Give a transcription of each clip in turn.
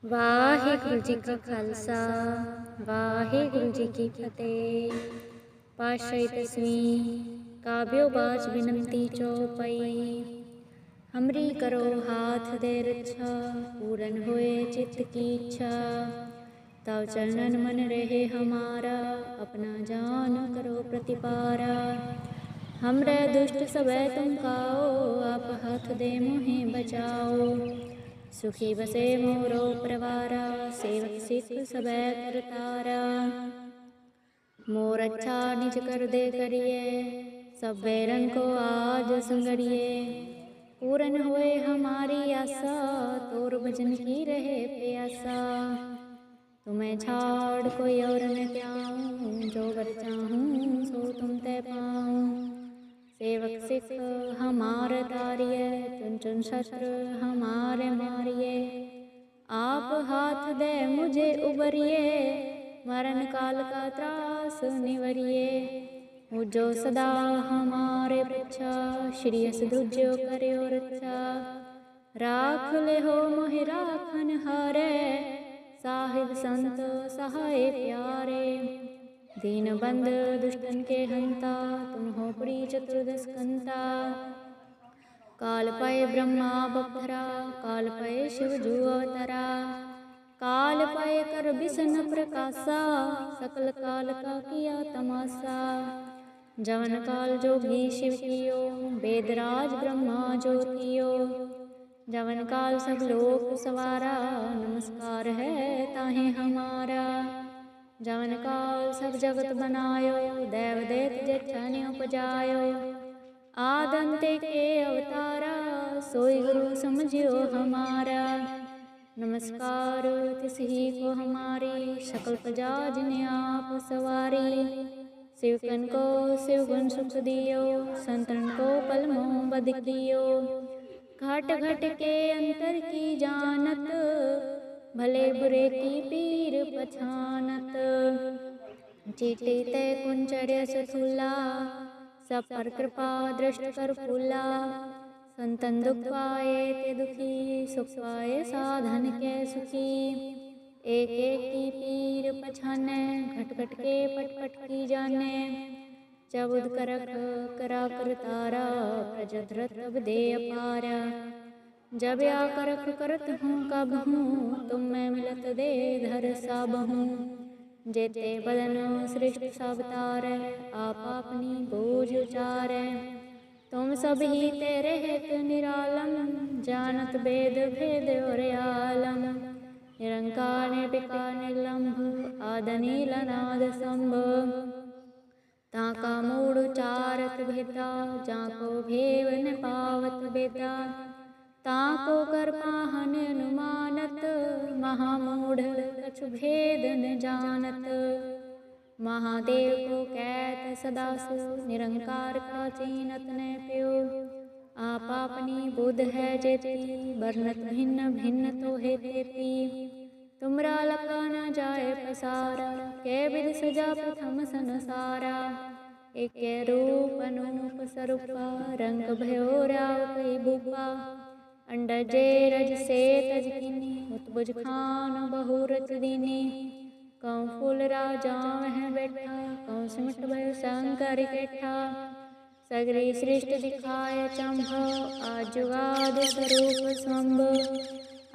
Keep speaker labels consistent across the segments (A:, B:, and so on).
A: वाहिगुरु जी का खालसा वाहिगुरु जी की फतेह। पातशाही तस्वीं काव्यो बाज बिनती चौपाई। हमरी करो हाथ दे रक्षा, पूरन होए चित्त की इच्छा। तव चरणन मन रहे हमारा, अपना जान करो प्रतिपारा। हमरे दुष्ट सबे तुम काओ, आप हाथ दे मोहे बचाओ। सुखी बसे मोरो परवारा, सेवक सिख सबे करतारा। मोर अच्छा निज कर दे करिए, सब बैरन को आज संगड़िए। पूरन होए हमारी आशा, तोर भजन की रहे प्यासा। तुम्हें छाड़ कोई और न त्याऊं, जो वर चाहूं सो तुम ते पाऊं। सेवक सिख हमार तारिये, चुन चुन शस्त्र हमारे मारिये। आप हाथ दे मुझे उबरिए, मरण काल का त्रास निवरिए। मुझो सदा हमारे पीछा, श्री अस दूजो करियो रक्षा। राख ले हो मोहि राखन हारे, साहिब संत सहाय प्यारे। दीन बंद दुष्टन के हंता, तुम हो पड़ी चतुर्दश कंता। काल पाए ब्रह्मा बपरा, काल पाए शिव जू अवतरा। काल पाए कर बिसन प्रकाशा, सकल काल का किया तमाशा। जवन काल जोगी शिव कियो, वेदराज ब्रह्मा ज्योतियो। जवन काल सब लोक सवारा, नमस्कार है ताहे हमारा। जवन काल सब जगत बनायो, देव देत जेठने उपजायो। आदंते के अवतारा, सोई गुरु समझियो हमारा। नमस्कार तिसही को हमारी, सकल प्रजा जिन्हें आप सवारी। शिवकन को शिवगुण सुख दियो, संतन को पलमो बद कियो। घट घट के अंतर की जानत, भले बुरे की पीर पछानत। चीटी ते कुंचर्य सथुला, सब पर कृपा दृष्ट कर फूला। संतन दुख पाए ते दुखी, सुख पाए साधन के सुखी। एक एक की पीर पछाने, घट घट के पट पट की जाने। चबुद करक करा कर तारा, प्रजधरत अब दे अपारा। जब या करख करत हूँ कब हूँ, तुम मैं मिलत दे धर सब हूँ। जेते बदन सृष्ट सब तारे, आप अपनी बोझ उचारे। तुम सब ही तेरे हेत निरालम, जानत वेद भेद और आलम। निरंकार निर्विकार निर्लंभ, आदनील अनाद संभ। ताका मूढ़ उचारत भेदा, जाको भेव न पावत बेदा। ताको कर पाहन अनुमानत, महामूढ़ कछु भेद न जानत। महादेव को कहत सदा सो, निरंकार का चीनत न प्यो। आप अपनी बुध है जेती, वर्णत भिन्न भिन्न तो है तेती। तुमरा लखा न जाए पसारा, के विध सजा प्रथम संसारा। एक रूप अनूप स्वरूपा, रंग भयो राव कई भूपा। अंडजे रज से तज किनी, उत्बुज खान बहु रच दीनी। कौं फूल राजा वह बैठा, कौं सिमट भयो शंकर कैठा। सगरी सृष्टि दिखाए चंभो, आज जुगाद स्वरूप स्वंभ।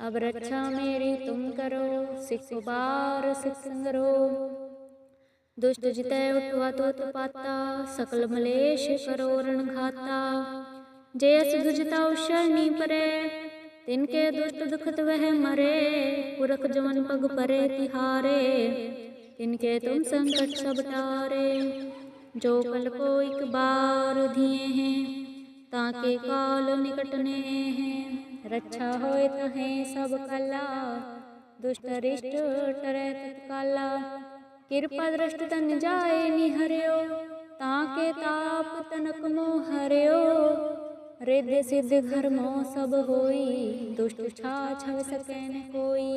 A: अब रक्षा मेरी तुम करो, सिख बार सिख संगरो। दुष्ट जितै उठवा तो पाता, सकल मलेश करो रण घाता। जयस दुजता शरणी परे, तिनके दुष्ट दुखत वह मरे। पुरख जवन पग परे तिहारे, तिनके तुम संकट सब टारे। जो कल को एक बार दिए हैं, ताके काल निकटने हैं। रक्षा होए तहें सब कला, दुष्ट रिष्ट टरै तत्काला। कृपा दृष्ट तन जाए निहर्यो, ताके ताप तनक मोह हर्यो। रिद्धि सिद्धि धर्मो सब होई, दुष्ट छाछव सकै न कोई।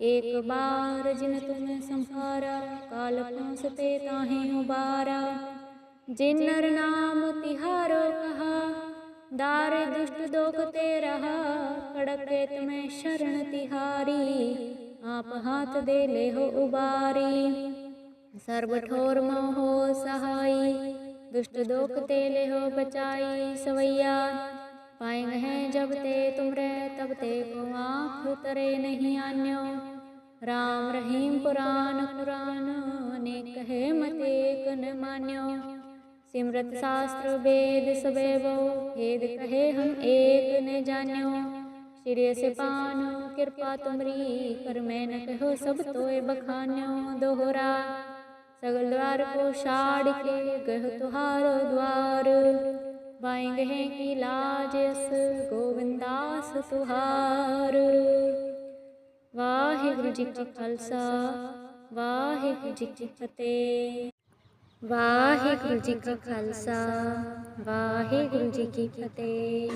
A: एक बार जिन तुम संहारा, काल पहुँचते ताहें उबारा। जिन नर नाम तिहारो कहा, दारे दुष्ट दोखते रहा, कड़के तुम्हें शरण तिहारी। आप हाथ दे ले हो उबारी, सर्व ठोर मोहो सहाई। दुष्ट दोखते ले हो बचाई सवैया, पाएंगे हैं जब ते तुमरे तब ते को आँख तरे नहीं आन्यो। राम रहीम पुराण पुराण, अनेक कहे मत एक न मान्यो। सिमरत शास्त्र वेद सबेवो, भेद कहे हम एक न जान्यो। सिरे से पान कृपा तुमरी, कर मैं न कहो सब तोय बखान्यो। दोहरा सगल द्वार को छाड़ के, गह तुहार द्वार। बाएंगे हैं की लाज यस, गोविंदास तुहार। वाहिगुरु जी का खालसा, वाहिगुरु जी की फतेह। वाहिगुरु जी का खालसा, वाहिगुरु जी की फतेह।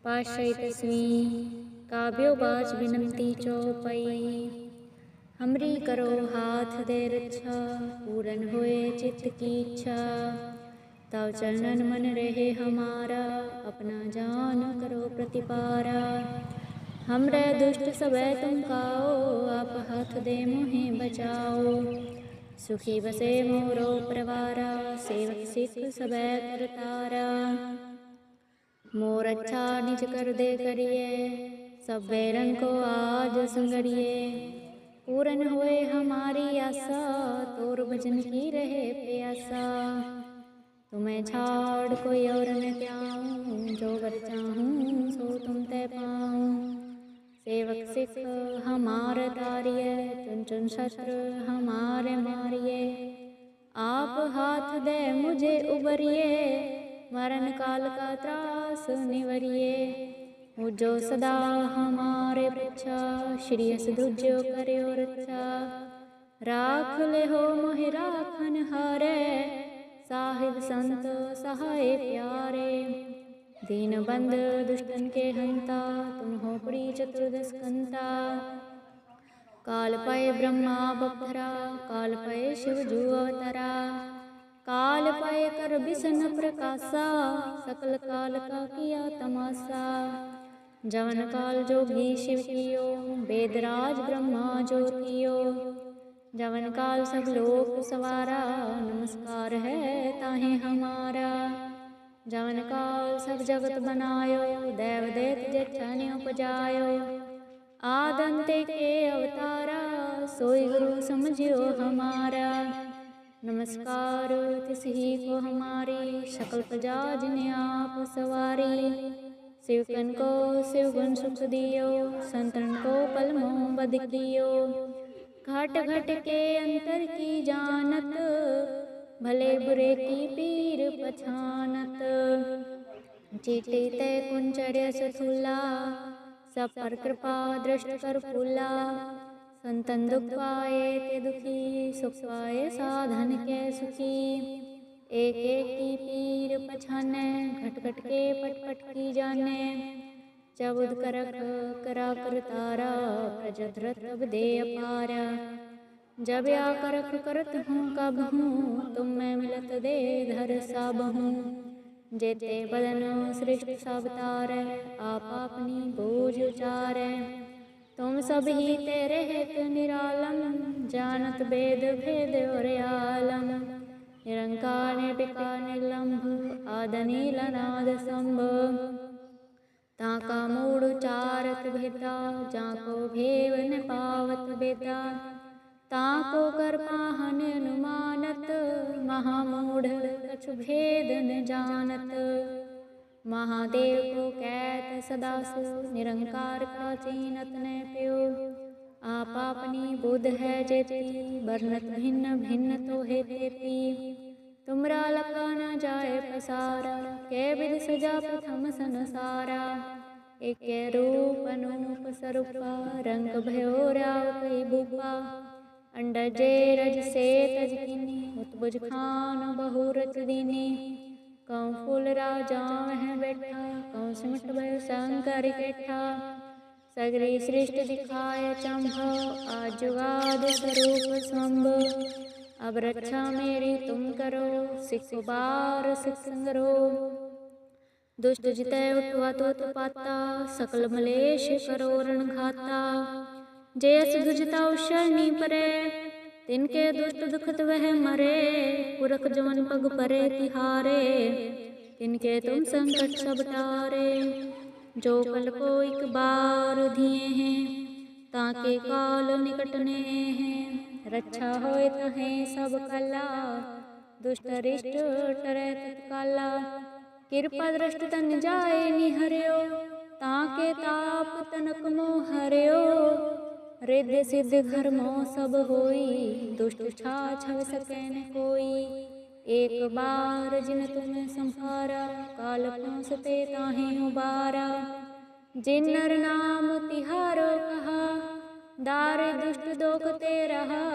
A: पातशाही 10वीं काव्यो बाज बिनती चौपाई। हमरी करो हाथ दे रक्षा, पूरन होए चित्त की इच्छा। तव चरणन मन रहे हमारा, अपना जान करो प्रतिपारा। हमरे दुष्ट सबे तुम काओ, आप हाथ दे मोहे बचाओ। सुखी बसे मोरो परवारा, सेवक सिख सबे करतारा। मोर अच्छा निज कर दे करिए, सब बैरन को आज संगरिए। पूरन होए हमारी आशा, तोर भजन की रहे प्यासा। तुम्हें छाड़ कोई और न त्याऊँ, जो वर चाहूँ सो तुम ते पाऊँ। सेवक सिख हमार तारिये, चुन चुन शस्त्र हमारे मारिये। आप हाथ दे मुझे उबरिए, मरण काल का त्रास निवरिए। मुझो सदा हमारे पीछा, श्री अस दूजो करो रक्षा। राख ले हो मोहि राखन हारे, साहिब संत सहाय प्यारे। दीन बंद दुष्टन के हंता, तुम हो बड़ी चतुर्दश कंता। काल पाए ब्रह्मा बपधरा, काल पाए शिव जू अवतरा। काल पाए कर बिसन प्रकाशा, सकल काल का किया तमाशा। जवन काल जोगी शिव कियो, वेदराज ब्रह्मा ज्योतियो। जवन काल सब लोक सवारा, नमस्कार है ताहे हमारा। जवन काल सब जगत बनायो, देव दैत जछन उपजायो। आदंते के अवतारा, सोई गुरु समझियो हमारा। नमस्कार तिसही को हमारी, सकल प्रजा जिन्हें आप सवारी। शिवकन को शिवगुण सुख दियो, संतन को पलमो बद कियो। घट घट के अंतर की जानत, भले बुरे की पीर पछानत। चीटी ते कुंचर्य सथुला, सब पर कृपा दृष्ट कर फूला। संतन दुख पाए ते दुखी, सुख पाए साधन के सुखी। एक एक की पीर पछाने, घट घट के पट पट की जाने। चबुद करक करा कर तारा, प्रजधरत अब दे अपारा। जब या करख करत हूँ कब हूँ, तुम मैं मिलत दे धर सब हूँ। जेते बदन सृष्टि सब तारै, आप अपनी बोझ उचारै। तुम सब ही तेरे हेत निरालम, जानत वेद भेद और आलम। निरंकार निर्विकार निर्लंभ, आदनील अनाद संभ। ताका मूढ़ उचारत भेदा, जाको भेव न पावत बेदा। ताको कर पाहन अनुमानत, महामूढ़ कछु भेद न जानत। महादेव को कहत सदा सो, निरंकार का चीनत न प्यो। आप अपनी बुध है जेती, वर्णत भिन्न भिन्न तो है तेती। तुमरा लखा न जाए पसारा, कै विध सजा प्रथम संसारा। एक रूप अनूप स्वरूपा, रंग भयो राव कई भूपा। अंडजे रज से तज किनी, उत्बुज खान बहु रच दीनी। कौं फूल राजा वह बैठा, कौं सिमट भयो शंकर कैठा। सगरी सृष्टि दिखाए चंभो, आज जुगाद स्वरूप स्वंभ। अब रक्षा मेरी तुम करो, सिख बार सिख संगरो। दुष्ट जितै उठवा तो पाता, सकल मलेश करो रण घाता। जयस दुजता उशरणी परे, तिनके दुष्ट दुखत वह मरे। पुरख जवन पग परे तिहारे, तिनके तुम संकट सब टारे। जो कल को एक बार दिए हैं, ताके काल निकटने हैं। रक्षा होए तहें सब कला, दुष्ट रिष्ट टरै तत्काला। कृपा दृष्ट तन जाए निहर्यो, ताके ताप तनक मोह हर्यो। रिद्धि सिद्धि धर्मो सब होई, दुष्ट छाछव सकै न कोई। एक बार जिन तुम संहारा, काल पहुँचते ताहें उबारा। जिन नर नाम तिहारो कहा, दारे दुष्ट दोखते रहा।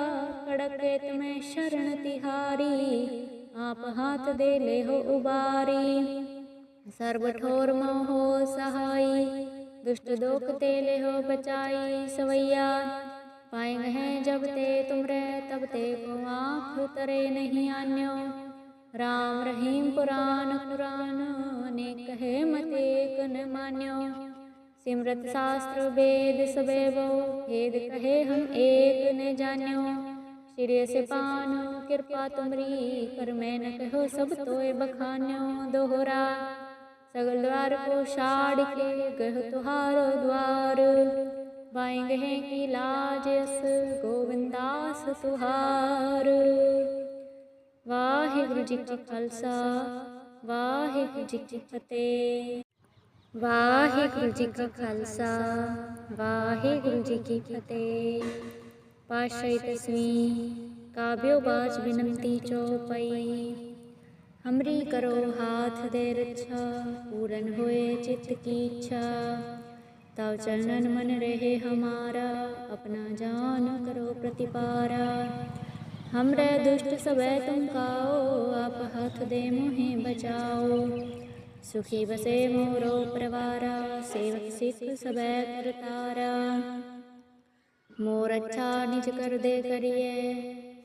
A: कड़केत में शरण तिहारी, आप हाथ दे ले हो उबारी। सर्व ठोर मोहो सहाई, दुष्ट दोखते ले हो बचाई। सवैया पाएंगे हैं जब ते तुमरे, तब ते को आँख तरे नहीं आन्यो। राम रहीम पुराण पुराण, अनेक कहे मत एक न मान्यो। सिमरत शास्त्र वेद सबेवो, भेद कहे हम एक न जान्यो। सिरे से पान कृपा तुमरी, कर मैं न कहो सब तोय बखान्यो। दोहरा सगल द्वार को छाड़ के, गह तुहार द्वार। बाएंगे हैं की लाज यस, गोविंदास तुहार। वाहिगुरु जी का खालसा, वाहिगुरु जी की फतेह। वाहिगुरु जी का खालसा, वाहिगुरु जी की फतेह। पातशाही दसवीं काव्यो बाच बिनती चौपाई। हमरी करो हाथ दे रक्षा, पूरन होए चित्त की इच्छा। तव चरणन मन रहे हमारा, अपना जान करो प्रतिपारा। हमरे दुष्ट सबे तुम काओ, आप हाथ दे मोहे बचाओ। सुखी बसे मोरो परवारा, सेवक सिख सबे करतारा। मोर अच्छा निज कर दे करिए,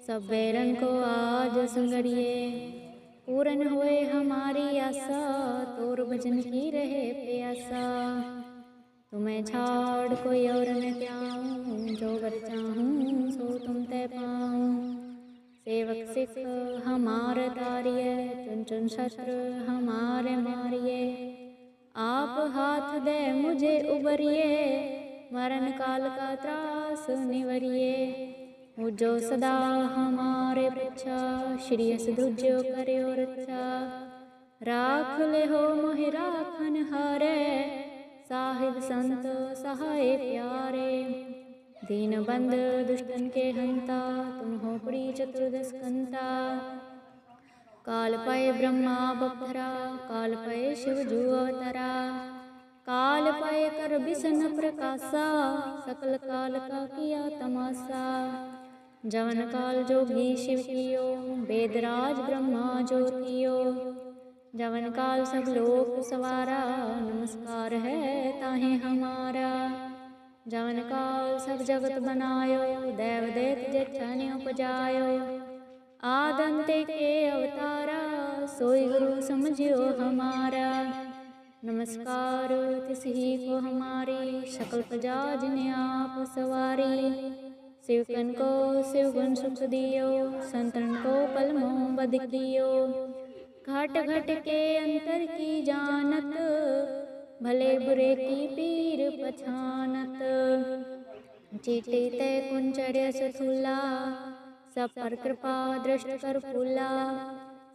A: सब बैरन को आज संगरिए। पूरन होए हमारी आशा, तोर भजन की रहे प्यासा। तुम्हें छाड़ कोई और न त्याऊँ, जो वर चाहूँ सो तुम ते पाऊँ। सेवक सिख हमार तारिये, चुन चुन शस्त्र हमारे मारिये। आप हाथ दे मुझे उबरिए, मरण काल का त्रास निवरिए। मुझो सदा हमारे पृच्छा, श्री यस दूज्यो करियो रक्षा। राख ले हो मोहि राखन हारे, साहिब संत सहाय प्यारे। दीन बंद दुष्टन के हंता, तुम हो बड़ी चतुर्दश कंता। काल पाए ब्रह्मा बपधरा, काल पाए शिव जू अवतरा। काल पाए कर बिसन प्रकाशा, सकल काल का किया तमाशा। जवन काल जोगी शिव कियो, वेदराज ब्रह्मा ज्योतियो। जवन काल सब लोक सवारा, नमस्कार है ताहें हमारा। जवन काल सब जगत बनायो, देव दैत जछनि उपजायो। आदंते के अवतारा, सोई गुरु समझियो हमारा। नमस्कार तिसही को हमारी, सकल प्रजा जिन्हें आप सवारी। शिवकन को शिवगुण सुख दियो, संतन को पलमो बद कियो। घट घट के अंतर की जानत, भले बुरे की पीर पछानत। चीटी ते कुंचर्य सथुला, सब पर कृपा दृष्ट कर फूला।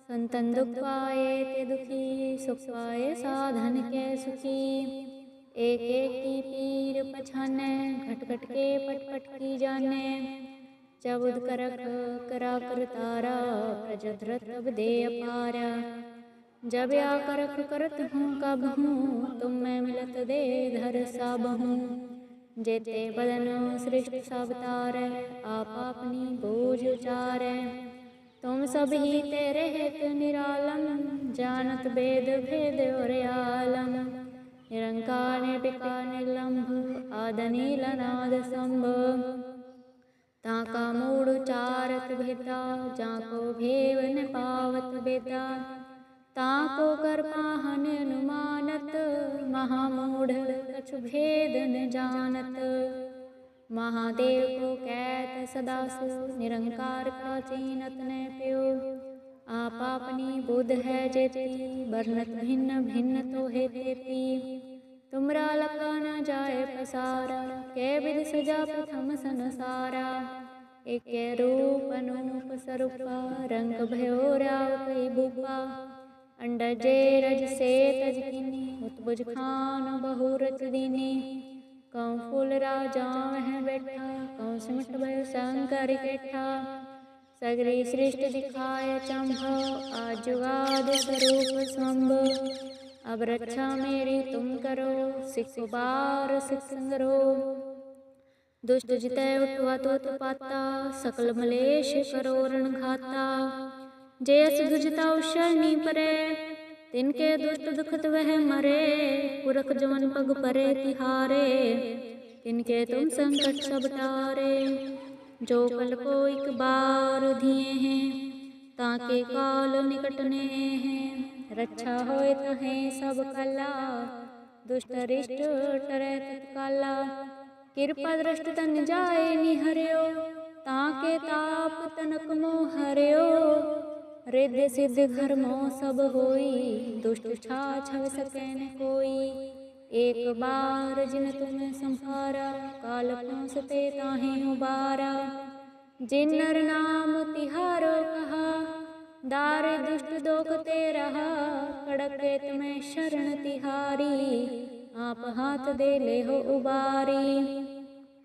A: संतन दुख पाए ते दुखी, सुख पाए साधन के सुखी। एक एक की पीर पछाने, घट घट के पट पट की जाने। चबुद करक करा कर तारा, प्रजधरत अब दे अपारा। जब या करख करत हूँ कब हूँ, तुम मैं मिलत दे धर सब हूँ। जेते बदन सृष्टि सब तारै, आप अपनी बोझ उचारै। तुम सब ही तेरे हेत निरालम, जानत वेद भेद और आलम। निरंकार निर्विकार निर्लंभ, आदनील अनाद संभ। ताका मूढ़ चारत भेदा, जाको भेव न पावत बेदा। ताको कर पाहन अनुमानत, महामूढ़ कछु भेद न जानत। महादेव को कहत सदा सो, निरंकार प्राचीनत न प्यो। आप अपनी बुध है जेती, वर्णत भिन्न भिन्न तो है तेती। तुमरा लखा न जाए पसारा, कै विध सजा प्रथम संसारा। एक रूप अनूप स्वरूपा, रंग भयो राव कई भूपा। अंडजे रज से तज किनी, उत्बुज खान बहु रच दीनी। कौं फूल राजा वह बैठा, कौं सिमट भयो शंकर कैठा। सगरी सृष्टि दिखाए चंभो, आजुगाद स्वरूप स्वंभ। अब रक्षा मेरी तुम करो, सिख बार सिख संगरो। दुष्ट जितै उठवा तो पाता, सकल मलेश करो रण घाता। जयस दुजता शरणी परे, तिनके दुष्ट दुखत वह मरे। पुरख जवन पग परे तिहारे, तिनके तुम संकट सब टारे। जो कल को एक बार दिए हैं, ताके काल निकटने हैं। रक्षा होए तहें सब कला, दुष्ट रिष्ट टरै तत्काला। कृपा दृष्ट तन जाए निहर्यो, ताके ताप तनक मोह हर्यो। रिद्धि सिद्धि धर्मो सब होई, दुष्ट छा छव सकै न कोई। एक बार जिन तुम संहारा, काल पहुँचते ताहें उबारा। जिन नर नाम तिहारो कहा, दारे दुष्ट दोखते रहा। कड़के तुम्हें शरण तिहारी, आप हाथ दे ले हो उबारी।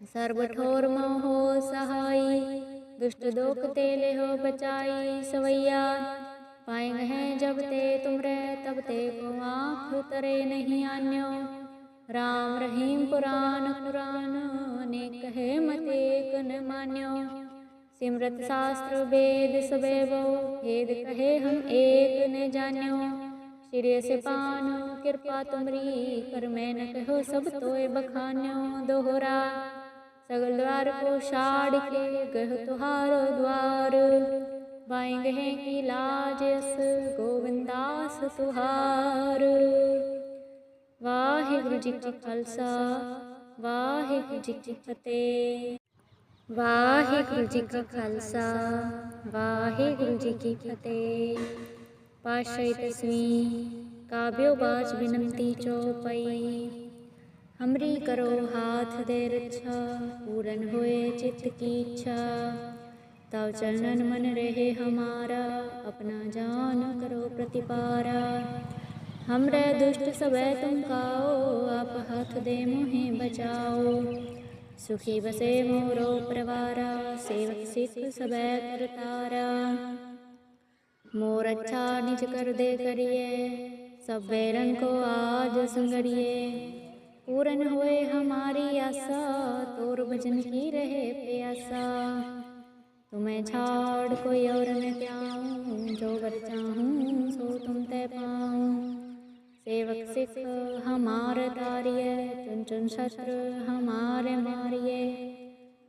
A: सर्व ठोर मोहो सहाई, दुष्ट दोखते ले हो बचाई। सवैया पाएंगे हैं जब ते तुम रे, तब ते को आँख तरे नहीं आन्यो। राम रहीम पुराण पुराण, अनेक कहे मत एक न मान्यो। सिमरत शास्त्र वेद सबेवो, भेद कहे हम एक न जान्यो। सिरे से पान कृपा तुमरी, कर मैं न कहो सब तोय बखान्यो। दोहरा सगल द्वार को छाड़ के, गह तुहार द्वार। बाएंगे हैं की लाज यस, गोविंदास तुहार। वाहिगुरु जी का खालसा, वाहिगुरु जी की फतेह। वाहिगुरु जी का खालसा, वाहिगुरु जी की फतेह। पातशाही दसवीं काव्यो बाच बिनती चौपाई। हमरी करो हाथ दे रक्षा, पूरन होए चित्त की इच्छा। तव चरणन मन रहे हमारा, अपना जान करो प्रतिपारा। हमरे दुष्ट सबे तुम काओ, आप हाथ दे मोहे बचाओ। सुखी बसे मोरो परवारा, सेवक सिख सबे करतारा। मोर अच्छा निज कर दे करिए, सब बैरन को आज संगरिए। पूरन होए हमारी आशा, तोर भजन की रहे प्यासा। तुम्हें छाड़ कोई और न त्याऊँ, जो वर चाहूँ सो तुम ते पाऊँ। सेवक सिख हमार तारिये, चुन चुन शस्त्र हमारे मारिये।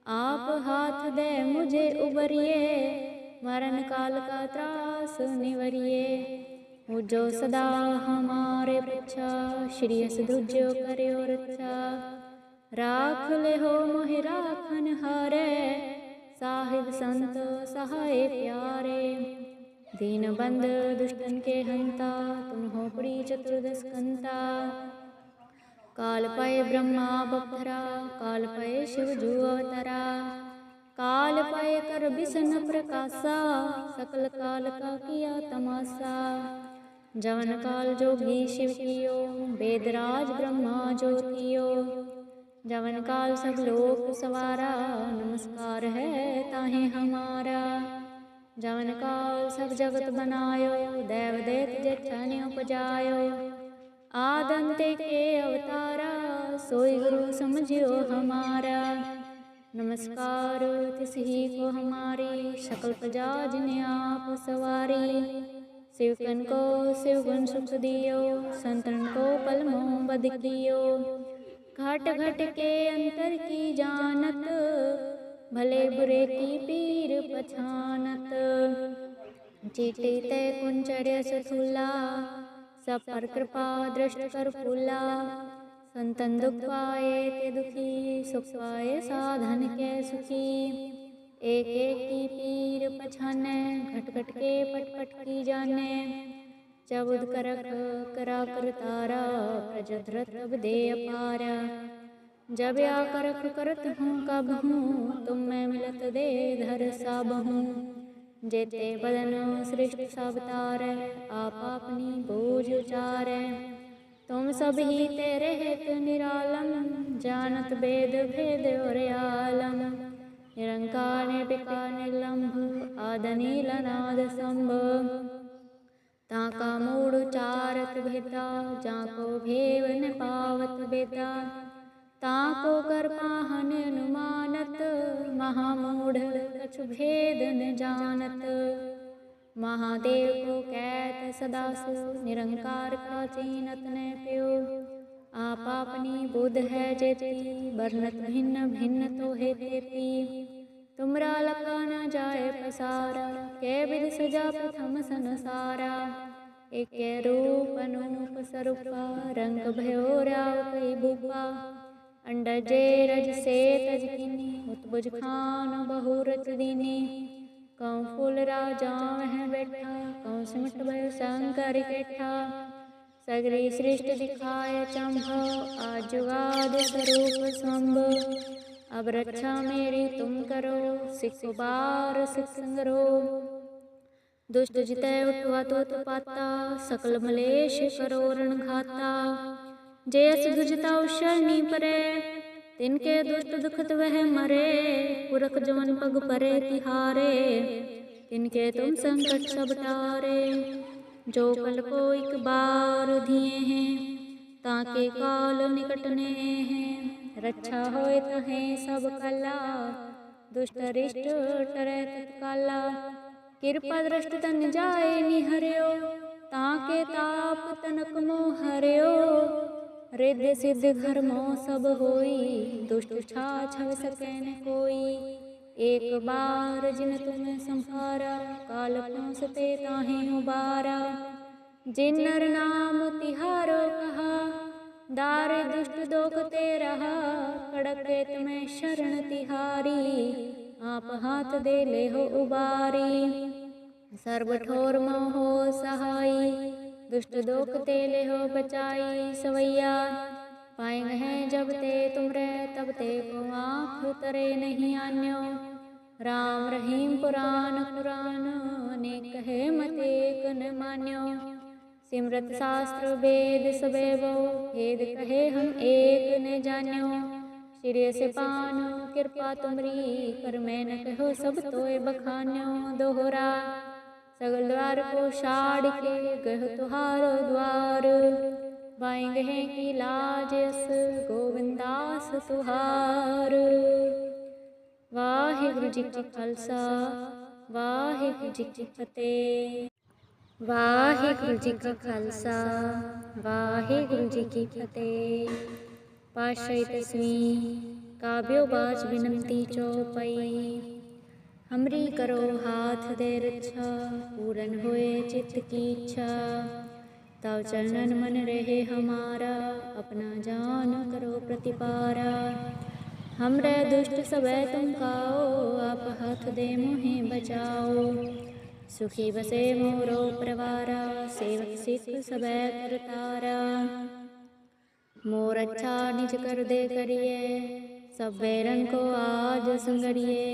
A: आप हाथ दे मुझे उबरिए, मरण काल का त्रास निवरिए। मुझो सदा हमारे पीछा, श्री यस दूजो करियो रक्षा। राख ले हो मोहि राखन हारे, साहिब संत सहाय प्यारे। दीन बंद दुष्टन के हंता, तुम हो पड़ी चतुर्दश कंता। काल पाए ब्रह्मा बपरा, काल पाए शिव जू अवतरा। काल पाए कर बिसन प्रकाशा, सकल काल का किया तमाशा। जवन काल जोगी शिव कियो, वेदराज ब्रह्मा ज्योतियो। जवन काल सब लोक सवारा, नमस्कार है ताहे हमारा। जवन काल सब जगत बनायो, देव देत जेठने उपजायो। आदंते के अवतारा, सोई गुरु समझियो हमारा। नमस्कार तिसही को हमारी, सकल प्रजा जिन्हें आप सवारी। शिवकन को शिवगुण सुख दियो, संतन को पलमो बद कियो। घट घट के अंतर की जानत, भले बुरे की पीर पछानत। चीटे ते कुंचर्य सथुला सब पर कृपा दृष्ट कर फूला। संतन दुख पाए ते दुखी सुख पाए साधन के सुखी। एक एक की पीर पछाने घट घट के पट पट की जाने। चबुद करक करा कर तारा प्रजधरत अब दे अपारा। जब या करख करत हूँ कब हूँ तुम मैं मिलत दे धर सब हूँ। जेते बदन सृष्ट सब तारै आप अपनी बोझ उचारै। तुम सब ही तेरे हेत निरालम जानत वेद भेद और आलम। निरंकार निर्विकार निर्लंभ आदनील अनाद संभ। ताका मूढ़ उचारत भेदा जाको भेव न पावत बेदा। ताको कर पाहन अनुमानत महामूढ़ कछु भेद न जानत। महादेव को कहत सदासु निरंकार का चीनत न प्यो। आप अपनी बुध है जेती वर्णत भिन्न भिन्न तो है तेती। तुमरा लखा न जाए पसारा कै विध सजा प्रथम संसारा। एक रूप अनूप स्वरूपा रंग भयो राव कई भूपा। अंडजे रज से तज किनी उत्बुज खान बहु रच दीनी। कौं फूल राजा वह बैठा कौं सिमट भयो शंकर कैठा। सगरी सृष्टि दिखाए चंभो आजुगाद स्वरूप स्वंभ। अब रक्षा मेरी तुम करो सिख बार सिख संगरो। दुष्ट जितै उठवा तो पाता सकल मलेश करो रण घाता। जयस दुजता उशरनी परे तिनके दुष्ट दुखत वह मरे। पुरख जमन पग परे तिहारे तिनके तुम संकट सब टारे। जो कल को एक बार दिए हैं ताके काल निकटने हैं। रक्षा होए तहें सब कला दुष्ट रिष्ट टरै तत्काला। कृपा दृष्ट तन जाए निहर्यो ताके ताप तनक मोह हर्यो। रिद्धि सिद्धि धर्मो सब होई दुष्ट छा छव सकै न कोई। एक बार जिन तुम संहारा काल पहुँचते ताहें उबारा। जिन नर नाम तिहारो कहा दारे दुष्ट दोखते रहा। कड़के तुम्हें शरण तिहारी आप हाथ दे ले हो उबारी। सर्व ठोर मोहो सहाई दुष्ट दोखते ले हो बचाई। सवैया पाएंगे हैं जब ते तुमरे तब ते को आँख तरे नहीं आन्यो। राम रहीम पुराण पुराण अनेक कहे मत एक न मान्यो। सिमरत शास्त्र वेद सबेवो भेद कहे हम एक न जान्यो। सिरे से पान कृपा तुमरी कर मैं न कहो सब तोय बखान्यो। दोहरा सगल द्वार को छाड़ के गह तुहार द्वार। बाएंगे हैं की लाज यस गोविंदास तुहार। वाहिगुरु जी का खालसा वाहिगुरु जी की फतेह। वाहिगुरु जी का खालसा वाहिगुरु जी की फतेह। पातशाही दसवीं काव्यो बाच बिनती चौपाई। हमरी करो हाथ दे रक्षा पूरन होए चित्त की इच्छा। तव चरणन मन रहे हमारा अपना जान करो प्रतिपारा। हमरे दुष्ट सबे तुम काओ आप हाथ दे मोहे बचाओ। सुखी बसे मोरो प्रवारा सेवक सिख सबे करतारा। मोर अच्छा निज कर दे करिए सब बैरन को आज संगड़िए।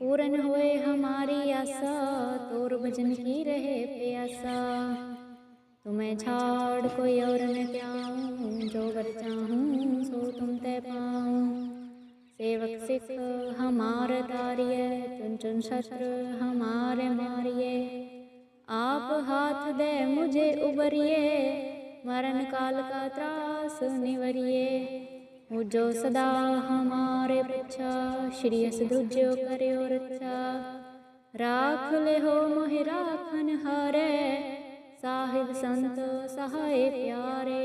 A: पूरन होए हमारी आशा तोर भजन की रहे प्यासा। तुम्हें छाड़ कोई और न त्याऊँ जो वर चाहूँ सो तुम ते पाऊँ। सेवक सिख हमार तारिये चुन चुन शस्त्र हमारे मारिये। आप हाथ दे मुझे उबरिए मरण काल का त्रास निवरिए। मुझो सदा हमारे पृच्छा श्री यस दूज्यो करियो रक्षा। राख ले हो मोहि राखन हारे साहिब संत सहाय प्यारे।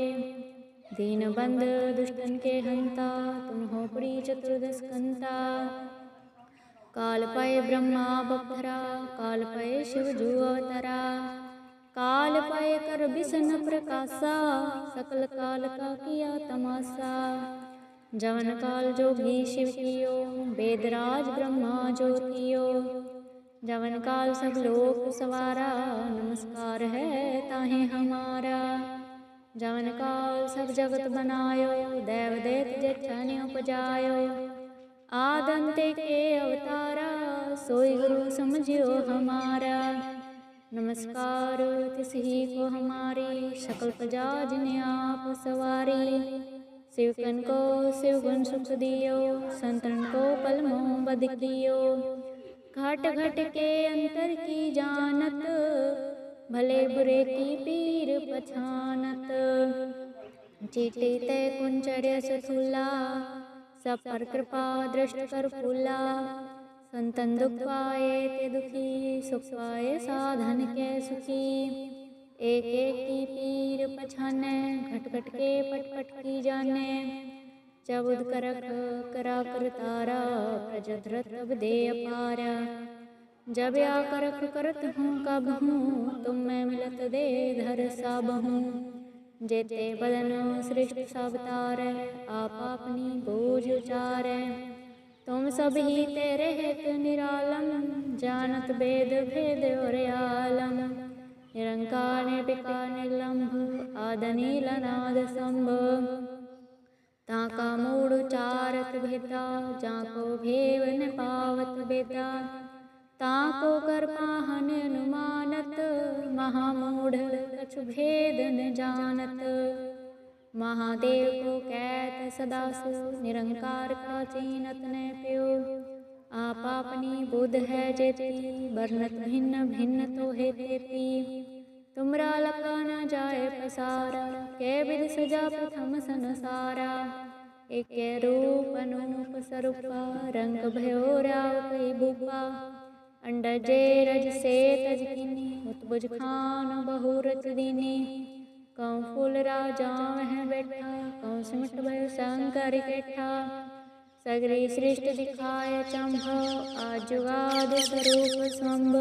A: दीन बंद दुष्टन के हंता तुम हो बड़ी चतुर्दश कंता। काल पाए ब्रह्मा बपधरा, काल पाए शिव जू अवतरा, काल पाए कर बिसन प्रकाशा, सकल काल का किया तमाशा। जवन काल जोगी शिव कियो, वेदराज ब्रह्मा ज्योतियो, जवन काल सब लोक सवारा, नमस्कार है ताहे हमारा। जवन काल सब जगत बनायो, देव दैत जछन उपजायो, आदंते के अवतारा, सोई गुरु समझियो हमारा। नमस्कार तिसही को हमारी, सकल प्रजा जिन्हें आप सवारी। शिवकन को शिवगुण सुख दियो, संतन को पलमो बद कियो, घट घट के अंतर की जानत, भले बुरे की पीर पछानत। चीटी ते कुंचर्य सथुला, सब पर कृपा दृष्ट कर फूला, संतन दुख पाए ते दुखी, सुख पाए साधन के सुखी। एक एक की पीर पछाने, घट घट के पट पट की जाने, चबुद करक करा कर तारा, प्रजधरत अब दे अपारा। जब या करख करत हूँ कब हूँ, तुम मैं मिलत दे धर सब हूँ। जेते बदन सृष्ट सब तारै, आप अपनी बोझ उचारै। तुम सब ही तेरे हेत निरालम, जानत वेद भेद और आलम। निरंकार निर्विकार निर्लंभ, आदनील अनाद संभ। ताका मूढ़ उचारत भेदा, जाको भेव न पावत बेदा। ताको कर पाहन अनुमानत, महामूढ़ कछु भेद न जानत। महादेव को कहत सदा सो, निरंकार का चीनत न प्यो। आप अपनी बुध है जेती, वर्णत भिन्न भिन्न तो है तेती। तुमरा लखा न जाए पसारा, कै विध सजा प्रथम संसारा। एक रूप अनूप स्वरूपा, रंग भयो राव कई भूपा। अंडजे रज से तज किनी, उत्बुज खान बहु रच दीनी। कौं फूल राजा वह बैठा, कौं सिमट भयो शंकर कैठा। सगरी सृष्टि दिखाए चंभो, आज जुगाद स्वरूप स्वंभ।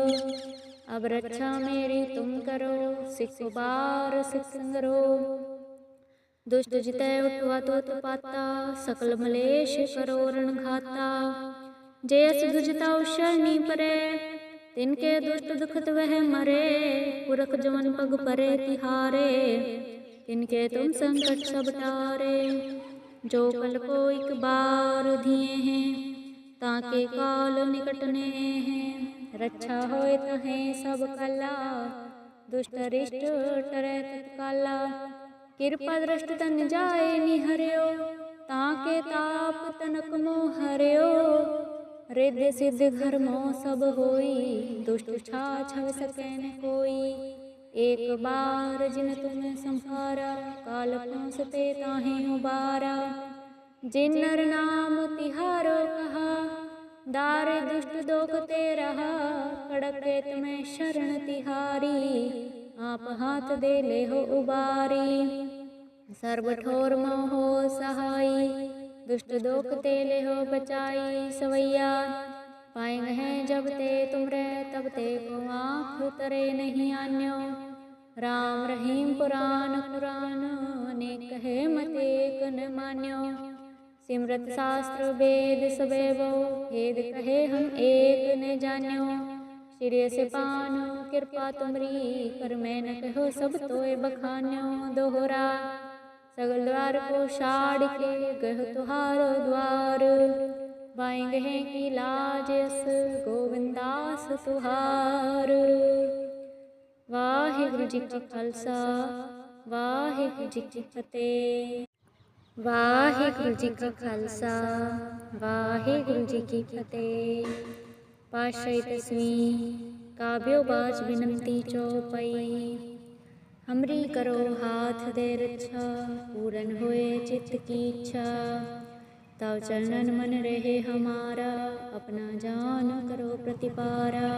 A: अब रक्षा मेरी तुम करो, सिख बार सिख संगरो। दुष्ट जितै उठवा तो पाता, सकल मलेश करो रण घाता। जयस दुजता शरणी परे, तिनके दुष्ट दुखत वह मरे। पुरख जवन पग परे तिहारे, तिनके तुम संकट सब टारे। जो कल को एक बार दिए हैं, ताके काल निकटने हैं। रक्षा होए तहें सब कला, दुष्ट रिष्ट टरै तत्काला। कृपा दृष्ट तन जाए निहर्यो, ताके ताप तनक मोह हर्यो। रिद्धि सिद्धि धर्मो सब होई, दुष्ट छाछव सकै न कोई। एक बार जिन तुम संहारा, काल पहुँचते ताहें उबारा। जिन नर नाम तिहारो कहा, दारे दुष्ट दोखते रहा। कड़के तुम्हें शरण तिहारी, आप हाथ दे ले हो उबारी। सर्व ठोर मोहो सहाई, दुष्ट दोखते ले हो बचाई। सवैया पाएंगे हैं जब ते तुमरे, तब ते को आँख तरे नहीं आन्यो। राम रहीम पुराण पुराण, अनेक कहे मत एक न मान्यो। सिमरत शास्त्र वेद सबेवो, भेद कहे हम एक न जान्यो। सिरे से पान कृपा तुमरी, कर मैं न कहो सब तोय बखान्यो। दोहरा सगल द्वार को छाड़ के, गह तुहारो द्वार। बाएंगे हैं की लाज यस, गोविंदास तुहार। वाहिगुरु जी का खालसा, वाहिगुरु जी की फतेह। वाहिगुरु जी का खालसा, वाहिगुरु जी की फतेह। पातशाही दसवीं काव्यो बाज बिनती चौपाई। हमरी करो हाथ दे रक्षा, पूरन होए चित्त की इच्छा। तव चरणन मन रहे हमारा, अपना जान करो प्रतिपारा।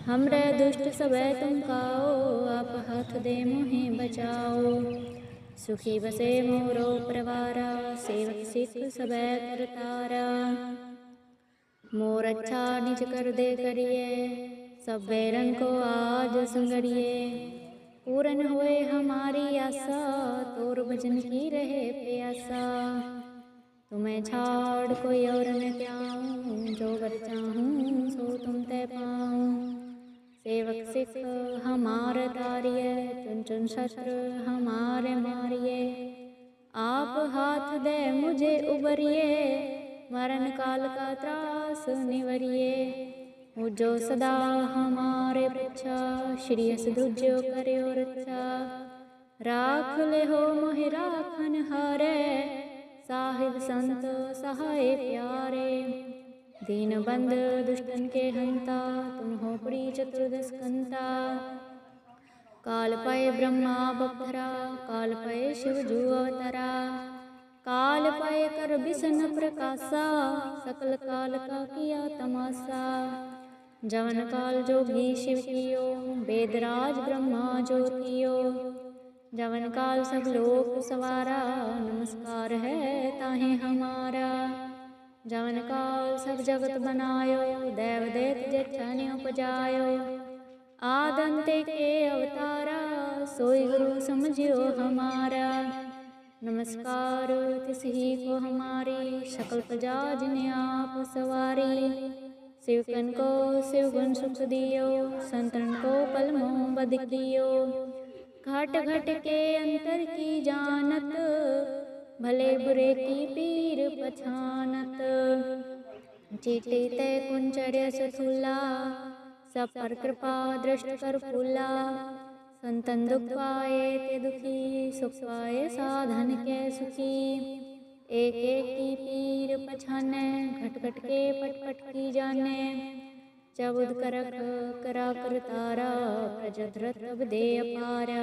A: हमरे दुष्ट सबे तुम काओ, आप हाथ दे मोहे बचाओ। सुखी बसे मोरो परवारा, सेवक सिख सबे करतारा। मोर अच्छा निज कर दे करिए, सब बैरन को आज संगरिए। पूरन होए हमारी आशा, तोर भजन की रहे प्यासा। तुम्हें छाड़ कोई और न त्याऊं, जो वर चाहूं सो तुम ते पाऊं। सेवक सिख हमार तारिये, चुन चुन शस्त्र हमारे मारिये। आप हाथ दे मुझे उबरिए, मरण काल का त्रास निवरिए। मुझो सदा हमारे पृच्छा, श्री अस दूजो करियो रक्षा। राख ले हो मोहि राखन हारे, साहिब संत सहाय प्यारे। दीन बंद दुष्टन के हंता, तुम हो पड़ी चतुर्दश कंता। काल पय ब्रह्मा बपधरा, काल पय शिव जू अवतरा। काल पय कर बिसन प्रकाशा, सकल काल का किया तमाशा। जवन काल जोगी शिव कियो, वेदराज ब्रह्मा ज्योतियो। जवन काल सब लोक सवारा, नमस्कार है ताहे हमारा। जवन काल सब जगत बनायो, देव दैत जछन उपजायो। आदंते के अवतारा, सोई गुरु समझियो हमारा। नमस्कार तिसही को हमारी, सकल प्रजा जिन्हें आप सवारी। शिवकन को शिवगुण सुख दियो, संतन को पलमो बद कियो। घट घट के अंतर की जानत, भले बुरे की पीर पछानत। चीटी ते कुंचर्य सथुला, सब पर कृपा दृष्ट कर फूला। संतन दुख पाए ते दुखी, सुख पाए साधन के सुखी। एक एक की पीर पछाने, घट घट के पट पट की जाने। चबुद करक करा कर तारा, प्रजधरत अब दे अपारा।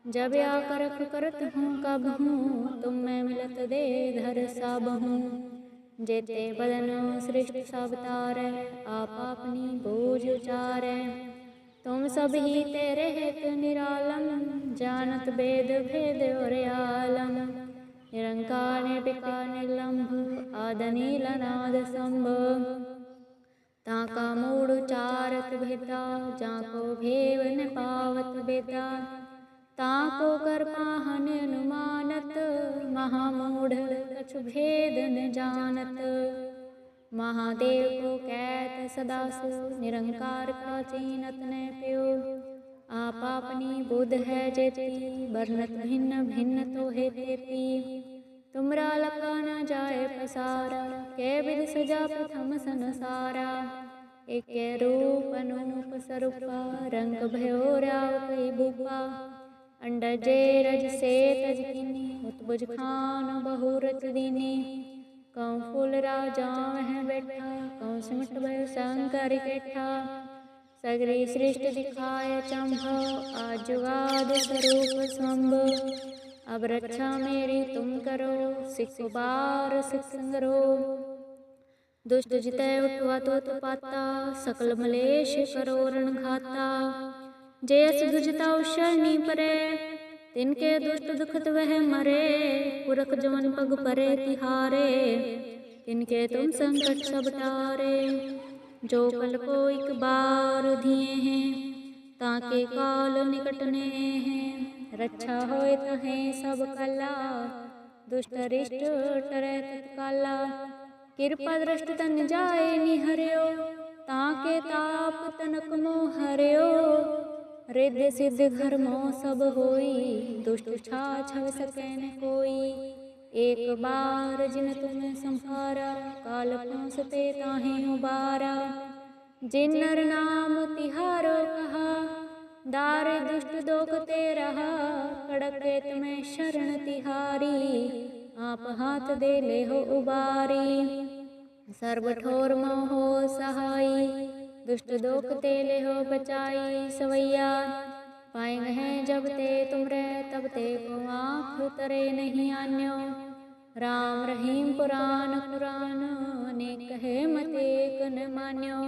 A: जब या करख करत हूँ कब हूँ, तुम मैं मिलत दे धर सब हूँ। जेते बदन सृष्टि सब तारै, आप अपनी बोझ उचारै। तुम सब ही तेरे हेत निरालम, जानत वेद भेद और आलम। निरंकार निर्विकार निर्लंभ, आदनील अनाद संभ। ताका मूढ़ उचारत भेदा, जाको भेव न पावत बेदा। ताको कर पाहन अनुमानत, महामूढ़ कछु भेद न जानत। महादेव को कहत सदा सो, निरंकार का चीनत न प्यो। आप अपनी बुध है जेती, वर्णत भिन्न भिन्न तो है तेती। तुमरा लखा न जाए पसारा, कै विध सजा प्रथम संसारा। एक रूप अनूप स्वरूपा, रंग भयो राव कई भूपा। अंडजे रज से तज किनी, उत्बुज खान बहु रच दीनी। कौं फूल राजा वह बैठा, कौं सिमट भयो शंकर कैठा। सगरी सृष्टि दिखाए चंभो, आज जुगाद स्वरूप स्वंभ। अब रक्षा मेरी तुम करो, सिख बार सिख संगरो। दुष्ट जितै उठवा तो पाता, सकल मलेश करो रण घाता। जयस दुजता शरणी परे, तिनके दुष्ट दुखत वह मरे। पुरख जवन पग परे तिहारे, तिनके तुम संकट सब टारे। जो कल को एक बार दिए हैं, ताके काल निकटने हैं। रक्षा होए तहें सब कला, दुष्ट रिष्ट टरै तत्काला। कृपा दृष्ट तन जाए निहर्यो, ताके ताप तनक मोह हर्यो। रिद्धि सिद्धि धर्मो सब होई, दुष्ट छाछव सकै न कोई। एक बार जिन तुम संहारा, काल पहुँचते ताहें उबारा। जिन नर नाम तिहारो कहा, दारे दुष्ट दोखते रहा। कड़के तुम्हें शरण तिहारी, आप हाथ दे ले हो उबारी। सर्व ठोर मोहो सहाई, दुष्ट दोख ते ले हो बचाई। सवैया पाएंगे हैं जब ते तुमरे, तब ते को आँख तरे नहीं आन्यो। राम रहीम पुराण पुराण, अनेक कहे मत एक न मान्यो।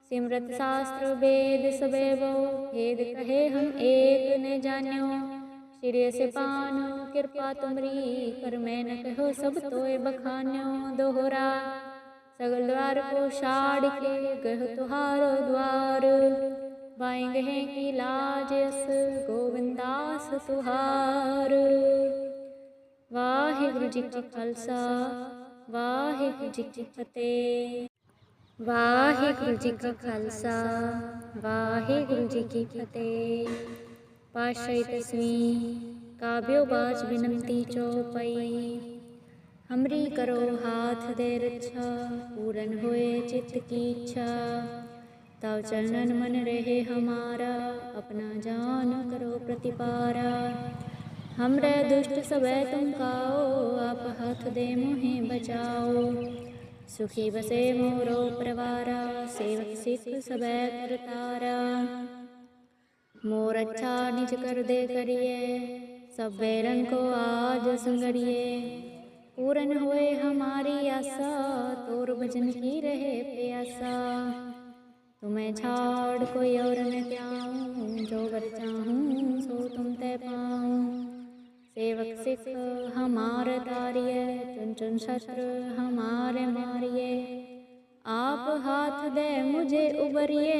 A: सिमरत शास्त्र वेद सबेवो, भेद कहे हम एक न जान्यो। सिरे से पानो कृपा तुमरी, कर मैं न कहो सब तोय बखान्यो। दोहरा सगल द्वार को छाड़ के गह तुहार द्वार। बाएं गहे की लाज अस गोविंदास तुहार। वाहिगुरु जी का खालसा वाहिगुरु जी की फतेह। वाहिगुरु जी का खालसा वाहिगुरु जी की फतेह। पातशाही दसवीं काव्यो बाच बिनती चौपाई। हमरी करो हाथ दे रक्षा पूरन होए चित्त की इच्छा। तव चरणन मन रहे हमारा अपना जान करो प्रतिपारा। हमरे दुष्ट सबे तुम काओ आप हाथ दे मोहे बचाओ। सुखी बसे मोरो परवारा सेवक सिख सबे करतारा। मोर अच्छा निज कर दे करिए सब बैरन को आज संगड़िए। पूरन होए हमारी आशा तोर भजन की रहे प्यासा। तुम्हें छाड़ कोई और न त्याऊं जो वर चाहूं सो तुम ते पाऊं। सेवक सिख हमार तारिये चुन चुन शस्त्र हमारे मारिये। आप हाथ दे मुझे उबरिए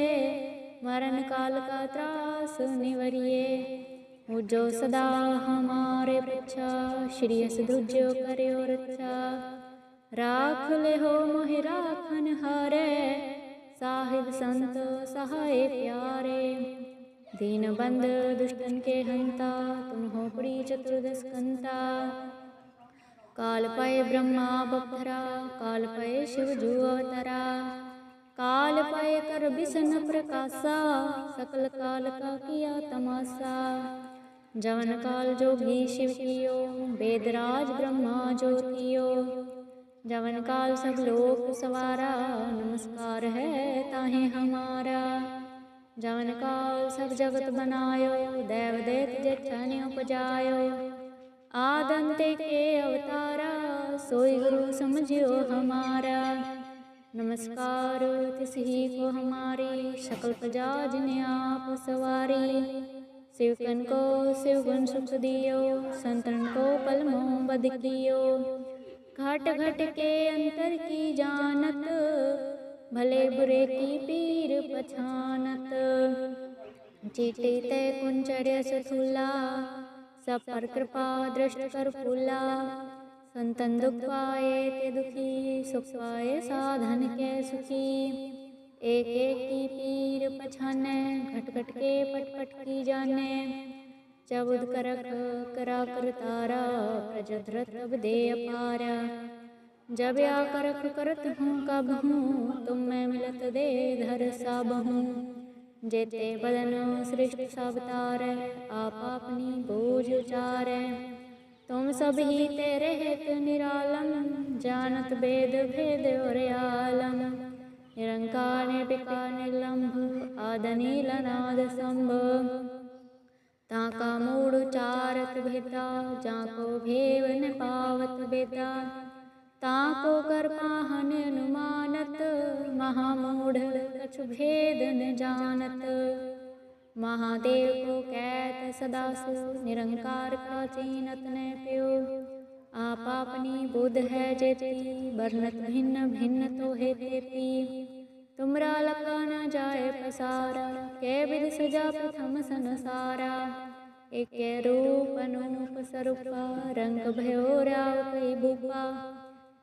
A: मरण काल का त्रास निवरिए। मुझो सदा हमारे पीछा श्री अस दूजो करियो रक्षा। राख ले हो मोहि राखन हारे साहिब संत सहाय प्यारे। दीन बंद दुष्टन के हंता तुम हो बड़ी चतुर्दश कंता। काल पाए ब्रह्मा बपरा काल पाए शिव जू अवतरा। काल पाए कर बिसन प्रकाशा सकल काल का किया तमाशा। जवन काल जोगी शिव कियो वेदराज ब्रह्मा ज्योतियो। जवन काल सब लोक सवारा नमस्कार है ताहे हमारा। जवन काल सब जगत बनायो देव देत जेठने उपजायो। आदंते के अवतारा सोई गुरु समझियो हमारा। नमस्कार तिसही को हमारी सकल प्रजा जिन्हें आप सवारी। शिवकन को शिवगुण सुख दियो संतन को पलमो बद कियो। घट घट के अंतर की जानत भले बुरे की पीर पछानत। चीटी ते कुंचर्य सथुला सब पर कृपा दृष्ट कर फूला। संतन दुख पाए ते दुखी सुख पाए साधन के सुखी। एक एक की पीर पछाने घट घट के पट पट की जाने। चबुद करक करा कर तारा प्रजधरत अब दे अपारा। जब या करख करत हूँ कब हूँ तुम मैं मिलत दे धर सब हूँ। जेते बदन सृष्टि सब तारे आप अपनी बोझ उचारे। तुम सब ही तेरे हेत निरालम जानत वेद भेद और आलम। निरंकार निर्विकार निर्लंभ आदनील नाद संभ। ताका मूड उचारत भेदा जाको भेव न पावत बेदा। ताको कर पाहन अनुमानत महामूढ़ कछु भेद न जानत। महादेव को कहत सदा सो निरंकार प्राचीनत न प्यो। आप अपनी बुध है जेती वर्णत भिन्न भिन्न तो है तेती। तुमरा लखा न जाए पसारा के विध सजा प्रथम संसारा। एक रूप अनूप स्वरूपा रंग भयो राव कई भूपा।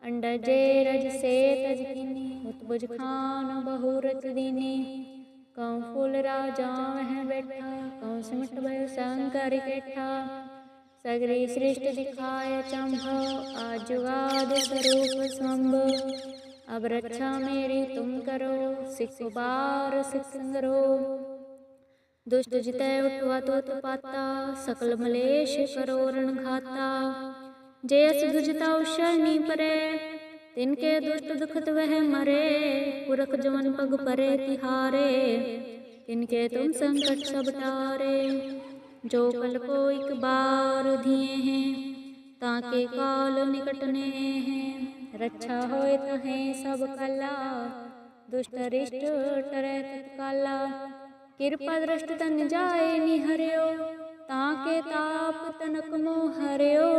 A: अंडजे रज से तज किनी उत्बुज खान बहु रच दीनी। कौं फूल राजा वह बैठा कौं सिमट भयो शंकर केठा। सगरी सृष्टि दिखाए चंभो आजुगाद स्वरूप स्वंभ। अब रक्षा मेरी तुम करो सिख बार सिख संगरो। दुष्ट जितै उठवा तो पाता सकल मलेश करो रण घाता। जयस दुजता शरणी परे तिनके दुष्ट दुखत वह मरे। पुरख जवन पग परे तिहारे तिनके तुम संकट सब टारे। जो कल को एक बार दिए हैं ताके काल निकटने हैं। रक्षा होए तहें सब कला दुष्ट रिष्ट टरे तत्काला। कृपा दृष्ट तन जाए निहर्यो ताके ताप तनक मोह हर्यो।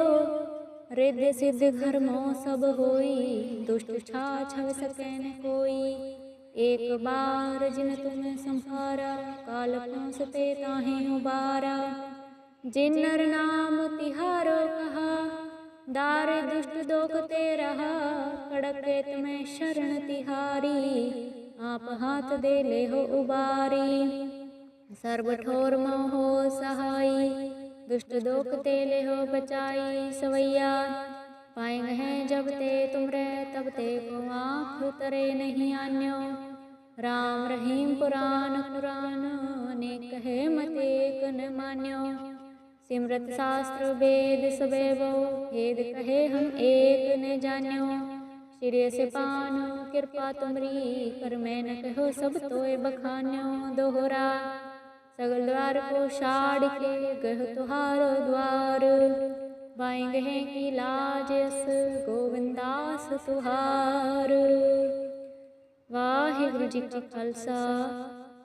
A: रिद्धि सिद्धि धर्मो सब होई, दुष्ट छाछव सकै न कोई। एक बार जिन तुम संहारा, काल पहुँचते ताहे उबारा। जिन नर नाम तिहारो कहा, दारे दुष्ट दोखते रहा। कड़के तुम्हें शरण तिहारी, आप हाथ दे ले हो उबारी। सर्व ठोर मोहो सहाई, दुष्ट दोखते ले हो बचाई। सवैया पाएंगे हैं जब ते तुमरे, तब ते को आँख तरे नहीं आन्यो। राम रहीम पुराण पुराण, अनेक कहे मत एक न मान्यो। सिमरत शास्त्र वेद सबेवो, भेद कहे हम एक न जान्यो। सिरे से पान कृपा तुमरी, कर मैं न कहो सब तोय बखान्यो। दोहरा सगल द्वार को छाड़ के, गह तुहार द्वार। बाएंगे हैं की लाज यस, गोविंदास तुहार। वाहिगुरु जी का खालसा,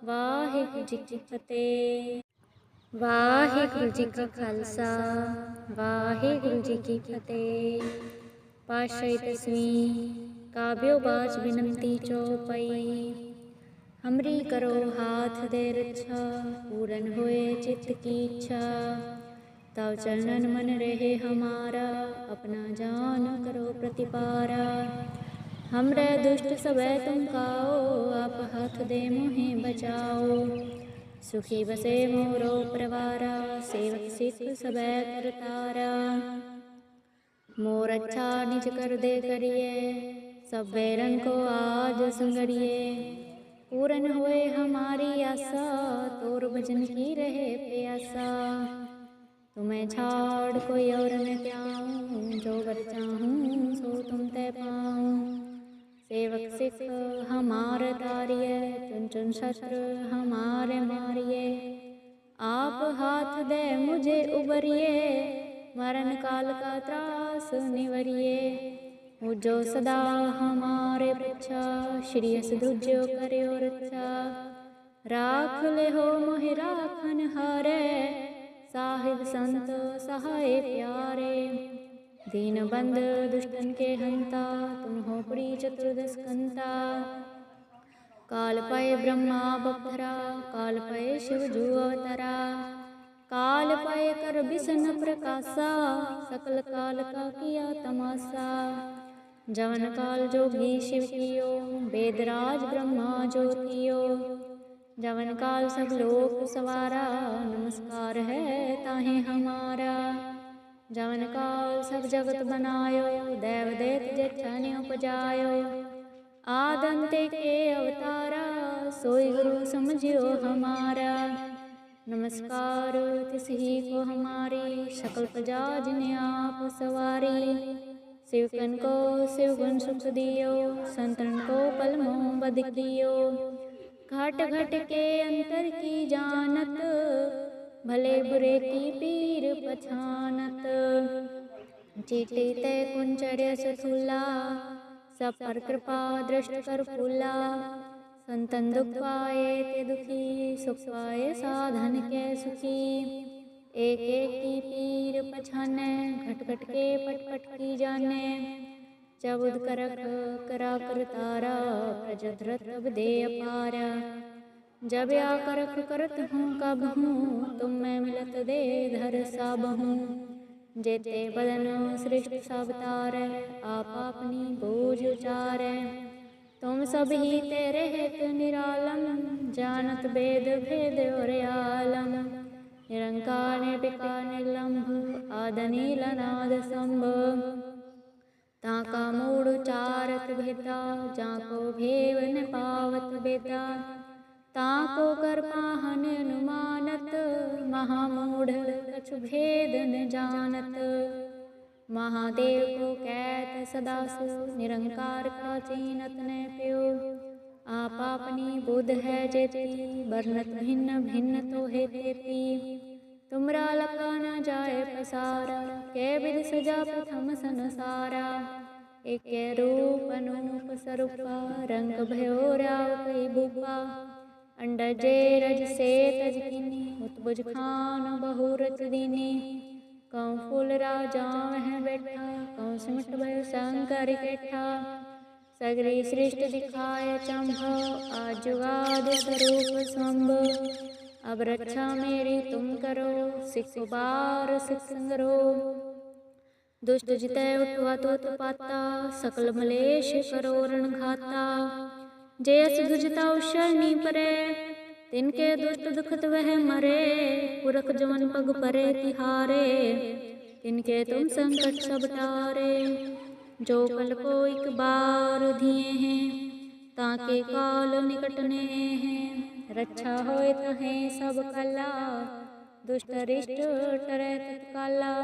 A: वाहिगुरु जी की फतेह। वाहिगुरु जी का खालसा, वाहिगुरु जी की फतेह। पातशाही 10वीं काव्यो बाच बिनती चौपाई। हमरी करो हाथ दे रक्षा, पूरन होए चित्त की इच्छा। तव चरणन मन रहे हमारा, अपना जान करो प्रतिपारा। हमरे दुष्ट सबे तुम काओ, आप हाथ दे मोहे बचाओ। सुखी बसे मोरो परवारा, सेवक सिख सबे करतारा। मोर अच्छा निज कर दे करिए, सब बैरन को आज संगरिए। पूरन होए हमारी आशा, तोर भजन की रहे प्यासा। तुम्हें छाड़ कोई और न त्याऊँ, जो वर चाहूँ सो तुम ते पाऊँ। सेवक सिख हमार तारिये, चुन चुन शस्त्र हमारे मारिये। आप हाथ दे मुझे उबरिए, मरण काल का त्रास निवरिए। मुझो सदा हमारे पीछा, श्री यस दूजो करियो रक्षा। राख ले हो मोहि राखन हारे, साहिब संत सहाय प्यारे। दीन बंद दुष्टन के हंता, तुम हो बड़ी चतुर्दश कंता। काल पाए ब्रह्मा बपधरा, काल पाए शिव जू अवतरा। काल पाए कर बिसन प्रकाशा, सकल काल का किया तमाशा। जवन काल जोगी शिव कियो, वेदराज ब्रह्मा ज्योतियो। जवन काल सब लोक सवारा, नमस्कार है ताहे हमारा। जवन काल सब जगत बनायो, देव दैत जेठने उपजायो। आदंते के अवतारा, सोई गुरु समझियो हमारा। नमस्कार तिसही को हमारी, सकल प्रजा जिन्हें आप सवारी। शिवकन को शिवगुण सुख दियो, संतन को पलमो बद कियो। घट घट के अंतर की जानत, भले बुरे की पीर पछानत। चीटी ते कुंचर्य सथुला, सब पर कृपा दृष्ट कर फूला। संतन दुख पाए ते दुखी, सुख पाए साधन के सुखी। एक एक की पीर पछाने, घट घट के पट पट की जाने। चबुद करक करा कर तारा, प्रजधरत अब दे अपारा। जब या करख करत हूँ कब हूँ, तुम मैं मिलत दे धर सब हूँ। जेते बदन सृष्टि सब तारै, आप अपनी बोझ उचारै। तुम सब ही तेरे हेत निरालम, जानत वेद भेद और आलम। निरंकार निर्विकार निर्लंभ, आदनील अनाद संभ। ताका मूढ़ उचारत भेदा, जाको भेव न पावत बेदा। ताको कर पाहन अनुमानत, महामूढ़ कछु भेद न जानत। महादेव को कहत सदा सो, निरंकार का चीनत न प्यो। आप अपनी बुध है जेती, वर्णत भिन्न भिन्न तो है तेती। तुमरा लखा न जाए पसारा, कै विध सजा प्रथम संसारा। एक रूप अनूप स्वरूपा, रंग भयो राव कई भूपा। अंडजे रज से तज किनी, उत्बुज खान बहु रच दीनी। कौं फूल राजा वह बैठा, कौं सिमट भयो शंकर केठा। सगरी सृष्टि दिखाए चंभ, आज जुगाद स्वरूप स्वंभ। अब रक्षा मेरी तुम करो, सिख बार सिख संगरो। दुष्ट जितै उठवा तो पाता, सकल मलेश करो रण घाता। जयस दुजता उशरनी परे, तिनके दुष्ट दुखत वह मरे। पुरख जवन पग परे तिहारे, तिनके तुम संकट सब टारे। जो कल को एक बार दिए हैं, ताके काल निकटने हैं। रक्षा होए तहें सब कला, दुष्ट रिष्ट टरै तत्काला।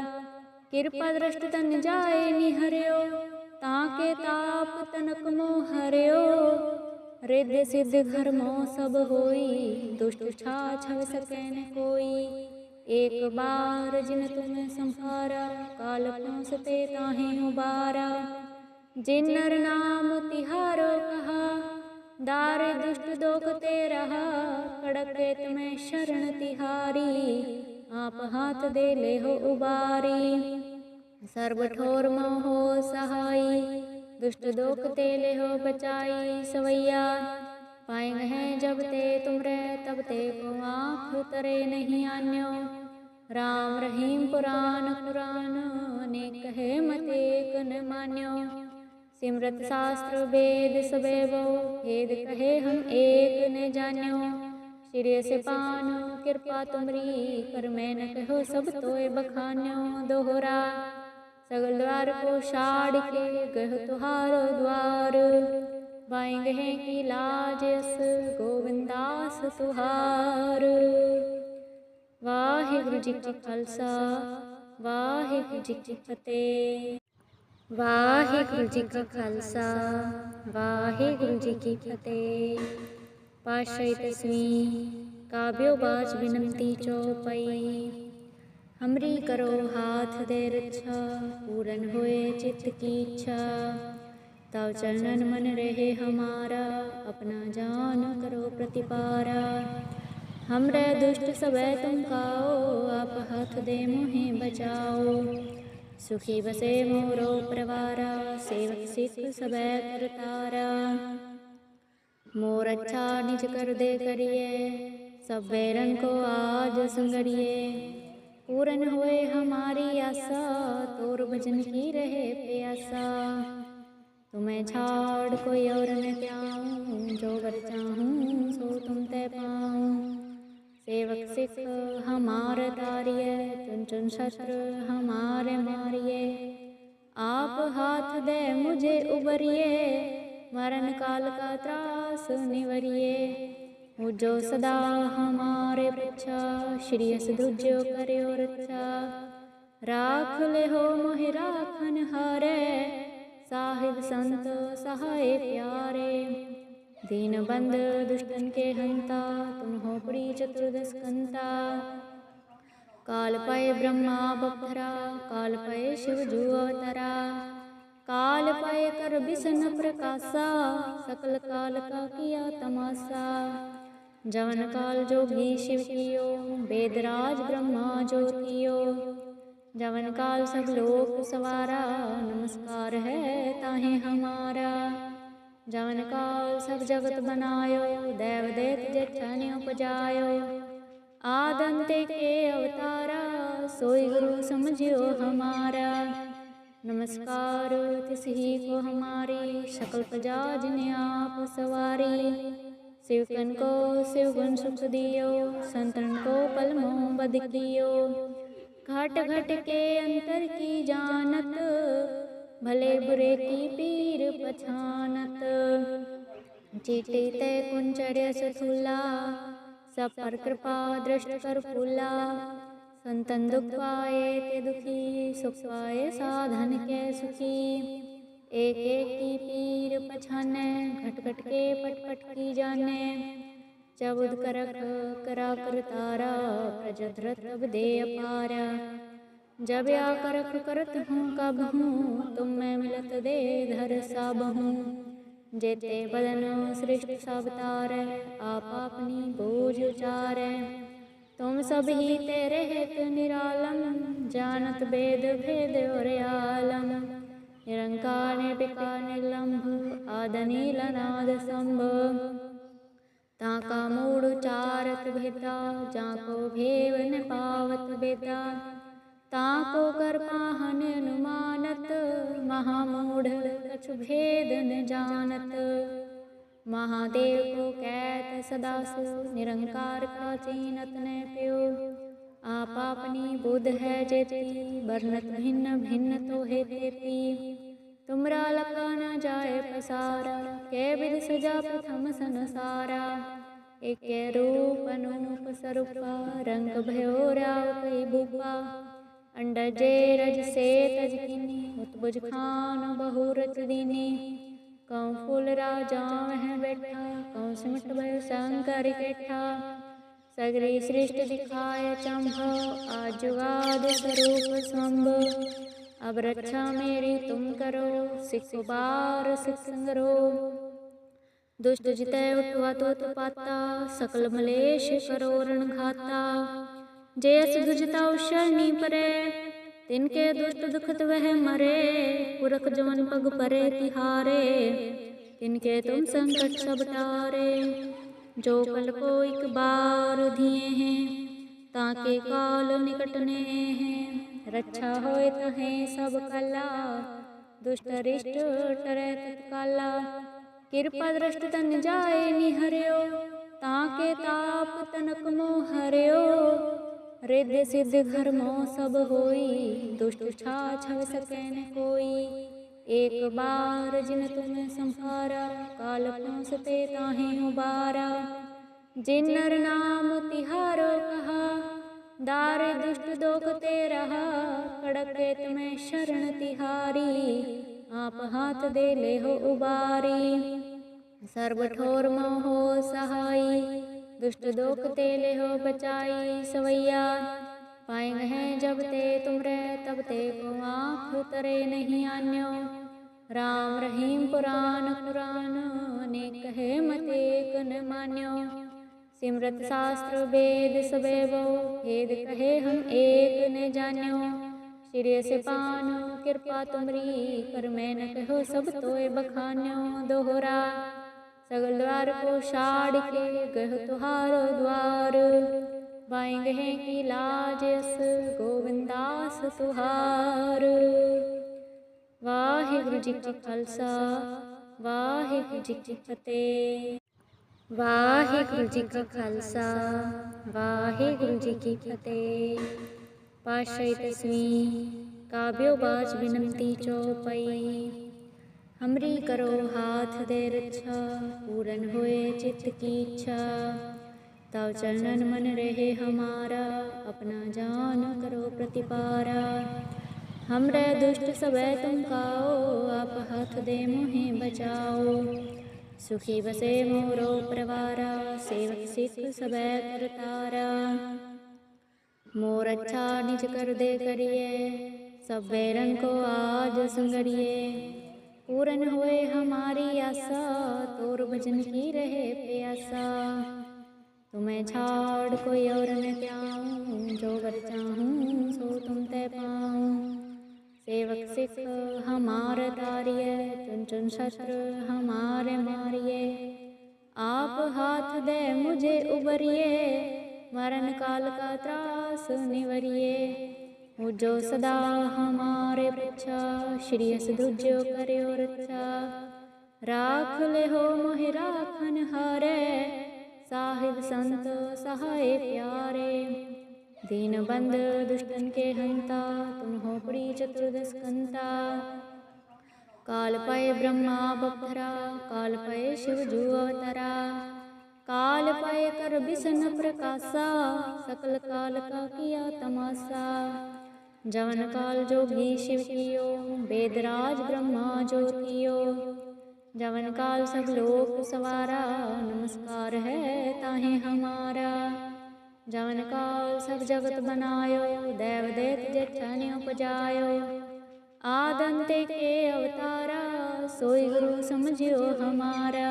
A: कृपा दृष्ट तन जाए निहर्यो, ताके ताप तनक मोह हर्यो। रिद्धि सिद्धि धर्मो सब होई, दुष्ट छाछव सकै न कोई। एक बार जिन तुम संहारा, काल पहुँचते ताहें उबारा। जिन नर नाम तिहारो कहा, दारे दुष्ट दोखते रहा। कड़केत में शरण तिहारी, आप हाथ दे ले हो उबारी। सर्व ठोर मोहो सहाई, दुष्ट दोखते ले हो बचाई। सवैया पाएंगे हैं जब ते तुमरे, तब ते को आँख तरे नहीं आन्यो। राम रहीम पुराण पुराण, अनेक कहे मत एक न मान्यो। सिमरत शास्त्र वेद सबेवो, भेद कहे हम एक न जान्यो। सिरे से पान कृपा तुमरी, कर मैं न कहो सब तोय बखान्यो। दोहरा सगल द्वार को छाड़ के, गह तुहार द्वार। बाएंगे हैं की लाज यस, गोविंदास तुहार। वाहिगुरु जी का खालसा, वाहिगुरु जी की फतेह। वाहिगुरु जी का खालसा, वाहिगुरु जी की फतेह। पातशाही दसवीं काव्यो बाच बिनती चौपाई। हमरी करो हाथ दे रक्षा, पूरन होए चित्त की इच्छा। तव चरणन मन रहे हमारा, अपना जान करो प्रतिपारा। हमरे दुष्ट सबे तुम काओ, आप हाथ दे मोहे बचाओ। सुखी बसे मोरो परवारा, सेवक सिख सबे करतारा। मोर अच्छा निज कर दे करिए, सब बैरन को आज संगरिए। पूरन होए हमारी आशा, तोर भजन की रहे प्यासा। तुम्हें छाड़ कोई और न त्याऊँ, जो वर चाहूँ सो तुम ते पाऊँ। सेवक सिख हमार तारिये, चुन चुन शस्त्र हमारे मारिये। आप हाथ दे मुझे उबरिए, मरण काल का त्रास निवरिए। मुझो सदा हमारे पृच्छा, श्री यस दूज्यो करियो रक्षा। राख ले हो मोहि राखन हारे, साहिब संत सहाय प्यारे। दीन बंद दुष्टन के हंता, तुम हो बड़ी चतुर्दश कंता। काल पाए ब्रह्मा बपरा, काल पाए शिव जू अवतरा। काल पाए कर बिसन प्रकाशा, सकल काल का किया तमाशा। जवन काल जोगी शिव कियो, वेदराज ब्रह्मा ज्योतियो। जवन काल सब लोक सवारा, नमस्कार है ताहे हमारा। जवन काल सब जगत बनायो, देव दैत जछन उपजायो। आदंते के अवतारा, सोई गुरु समझियो हमारा। नमस्कार तिसही को हमारी, सकल प्रजा जिन्हें आप सवारी। शिवकन को शिवगुण सुख दियो, संतन को पलमो बद कियो। घट घट के अंतर की जानत, भले बुरे की पीर पछानत। चीटी ते कुंचर्य सथुला, सब पर कृपा दृष्ट कर फूला। संतन दुख पाए ते दुखी, सुख पाए साधन के सुखी। एक एक की पीर पछाने, घट घट के पट पट की जाने। चबुद करक करा कर तारा, प्रजधरत अब दे अपारा। जब या करख करत हूँ कब हूँ, तुम मैं मिलत दे धर सब हूँ। जेते बदन सृष्टि सब तारै, आप अपनी बोझ उचारै। तुम सब ही तेरे हेत निरालम, जानत वेद भेद और आलम। निरंकार निर्विकार निर्लंभ, आदनील अनाद संभ। ताका मूढ़ उचारत भेदा, जाको भेव न पावत बेदा। ताको कर पाहन अनुमानत, महामूढ़ कछु भेद न जानत। महादेव को कहत सदा सो, निरंकार का चीनत न प्यो। आप अपनी बुध है जेती, वर्णत भिन्न भिन्न तो है तेती। तुमरा लखा न जाए पसारा, कै विध सजा प्रथम संसारा। एक रूप अनूप स्वरूपा, रंग भयो राव कई भूपा। अंडजे रज से तज किनी, उत्बुज खान बहु रच दीनी। कौं फूल राजा वह बैठा, कौं सिमट भयो शंकर कैठा। सगरी सृष्टि दिखाए चंभो, आजुगाद स्वरूप स्वंभ। अब रक्षा मेरी तुम करो, सिख बार सिख संगरो। दुष्ट जितै उठवा तो पाता, सकल मलेश करो रण घाता। जयस दुजता शरणी परे, तिनके दुष्ट दुखत वह मरे। पुरख जवन पग परे तिहारे, तिनके तुम संकट सब टारे। जो कल को एक बार दिए हैं, ताके काल निकटने हैं। रक्षा होए तहें सब कला, दुष्ट रिष्ट टरै तत्काला। कृपा दृष्ट तन जाए निहर्यो, ताके ताप तनक मोह हर्यो। रिद्धि सिद्धि धर्मो सब होई, दुष्ट छाछव सकै न कोई। एक बार जिन तुम संहारा, काल पहुँचते ताहें उबारा। जिन नर नाम तिहारो कहा, दारे दुष्ट दोखते रहा। कड़के तुम्हें शरण तिहारी, आप हाथ दे ले हो उबारी। सर्व ठोर मोहो सहाई, दुष्ट दोखते ले हो बचाई। सवैया पाएंगे हैं जब ते तुम रे, तब ते को आँख तरे नहीं आन्यो। राम रहीम पुराण पुराण, अनेक कहे मत एक न मान्यो। सिमरत शास्त्र वेद सबेवो, भेद कहे हम एक न जान्यो। सिरे से पानो कृपा तुमरी, कर मैं न कहो सब तोय बखान्यो। दोहरा सगल द्वार को छाड़ के, गह तुहारो द्वार। बाएंगे हैं की लाज यस, गोविंदास तुहार। वाहिगुरु जी का खालसा, वाहिगुरु जी की फतेह। वाहिगुरु जी का खालसा, वाहिगुरु जी की फतेह। पातशाही दसवीं काव्यो बाज बिनती चौपाई। हमरी करो हाथ दे रक्षा, पूरन होए चित्त की इच्छा। तव चरणन मन रहे हमारा, अपना जान करो प्रतिपारा। हमरे दुष्ट सबे तुम काओ, आप हाथ दे मोहे बचाओ। सुखी बसे मोरो परवारा, सेवक सिख सबे करतारा। मोर अच्छा निज कर दे करिए, सब बैरन को आज संगरिए। पूरन होए हमारी आशा, तोर भजन की रहे प्यासा। तुम्हें छाड़ कोई और न त्याऊँ, जो वर चाहूँ सो तुम ते पाऊँ। सेवक सिख हमार तारिये, चुन चुन शस्त्र हमारे मारिये। आप हाथ दे मुझे उबरिए, मरण काल का त्रास निवरिए। मुझो सदा हमारे पृच्छा, श्री अस दूजो करो रक्षा। राख ले हो मोहि राखन हारे, साहिब संत सहाय प्यारे। दीन बंद दुष्टन के हंता, तुम हो बड़ी चतुर्दश कंता। काल पाए ब्रह्मा बपधरा, काल पाए शिव जू अवतरा। काल पाए कर बिसन प्रकाशा, सकल काल का किया तमाशा। जवन काल जोगी शिव कियो, वेदराज ब्रह्मा ज्योतियो। जवन काल सब लोक सवारा, नमस्कार है ताहे हमारा। जवन काल सब जगत बनायो, देव देत जेठनि उपजायो। आदंते के अवतारा, सोई गुरु समझियो हमारा।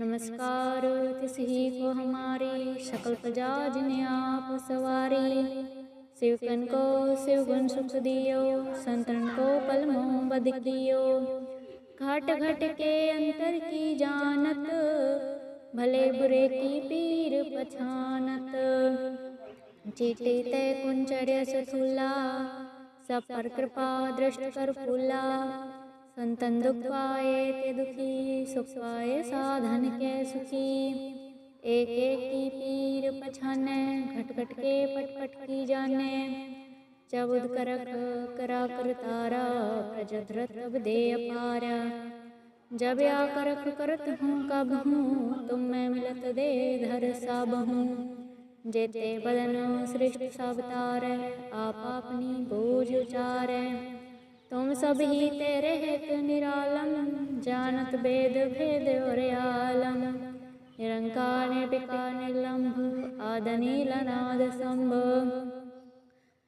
A: नमस्कार तिसही को हमारी, सकल प्रजा जिन्हें आप सवारी। शिवकन को शिवगुण सुख दियो, संतन को पलमो बद कियो। घाट घट के अंतर की जानत, भले बुरे की पीर पछानत। चीटी तय कुंचर्य सथुला, सब पर कृपा दृष्ट कर फूला। संतन दुख पाए ते दुखी, सुख पाए साधन के सुखी। एक एक की पीर पछाने, घट घट के पट पट की जाने। चबुद करक करा कर तारा, प्रजधरत अब दे अपारा। जब या करख करत हूँ कब हूँ, तुम मैं मिलत दे धर सब हूँ। जेते बदन सृष्ट सब तारै, आप अपनी बोझ उचारै। तुम सब ही तेरे हेत निरालम, जानत वेद भेद और आलम। निरंकार निर्विकार निर्लंभ, आदनील अनाद संभ।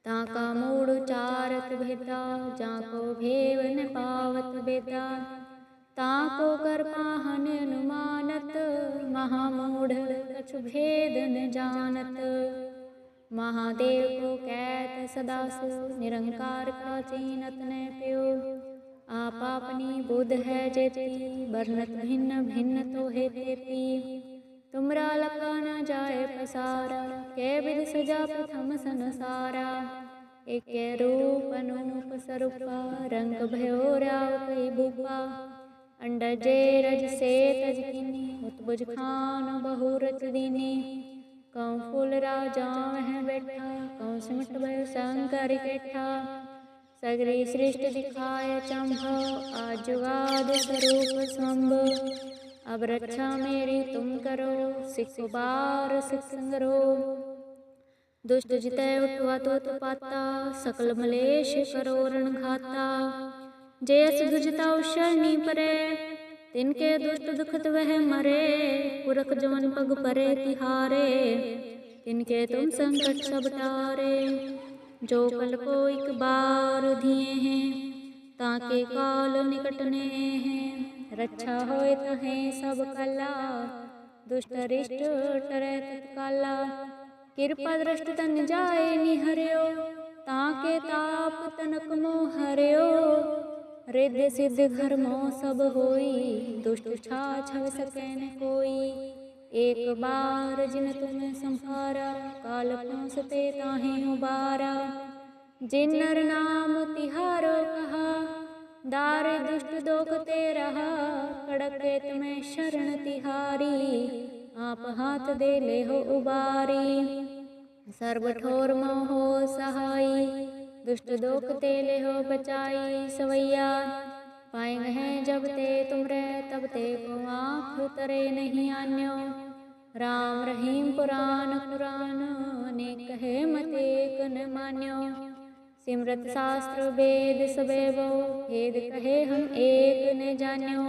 A: ताका मूढ़ उचारत भेदा, जाको भेव न पावत बेदा। ताको कर पाहन अनुमानत, महामूढ़ कछु भेद न जानत। महादेव को कहत सदा सो, निरंकार का चीनत न प्यो। आप अपनी बुध है जेती, वर्णत भिन्न भिन्न तो है तेती। तुमरा लखा न जाए पसारा, कै विध सजा प्रथम संसारा। एक रूप अनूप स्वरूपा, रंग भयो राव कई भूपा। अंडजे रज से तज किनी, उत्बुज खान बहु रच दीनी। कौं फूल राजा वह बैठा, कौं सिमट भय शंकर कैठा। सगरी सृष्टि दिखाए चंभो, आज जुगाद स्वरूप स्वंभ। अब रक्षा मेरी तुम करो, सिख बार सिख संगरो। दुष्ट जितय उठवा तो पाता, सकल मलेश करो रण घाता। जयस दुजता शरणी परे, तिनके दुष्ट दुखत वह मरे। पुरख जवन पग परे तिहारे, तिनके तुम संकट सब टारे। जो कल को एक बार दिए हैं, ताके काल निकटने हैं। रक्षा होए तहें सब कला, दुष्ट रिष्ट टरै तत्काला। कृपा दृष्ट तन जाए निहर्यो, ताके ताप तनक मोह हर्यो। रिद्धि सिद्धि धर्मो सब होई, दुष्ट छा छव सकै न कोई। एक बार जिन तुम संहारा, काल पहुँचते ताहें उबारा। जिन नर नाम तिहारो कहा, दारे दुष्ट दोखते रहा। कड़के तुम्हें शरण तिहारी, आप हाथ दे ले हो उबारी। सर्व ठोर मोहो सहाई, दुष्ट दोख ते ले हो बचाई। सवैया पाएंगे हैं जब ते तुमरे, तब ते को आँख तरे नहीं आन्यो। राम रहीम पुराण पुराण, अनेक कहे मत एक न मान्यो। सिमरत शास्त्र वेद सबेवो, भेद कहे हम एक न जान्यो।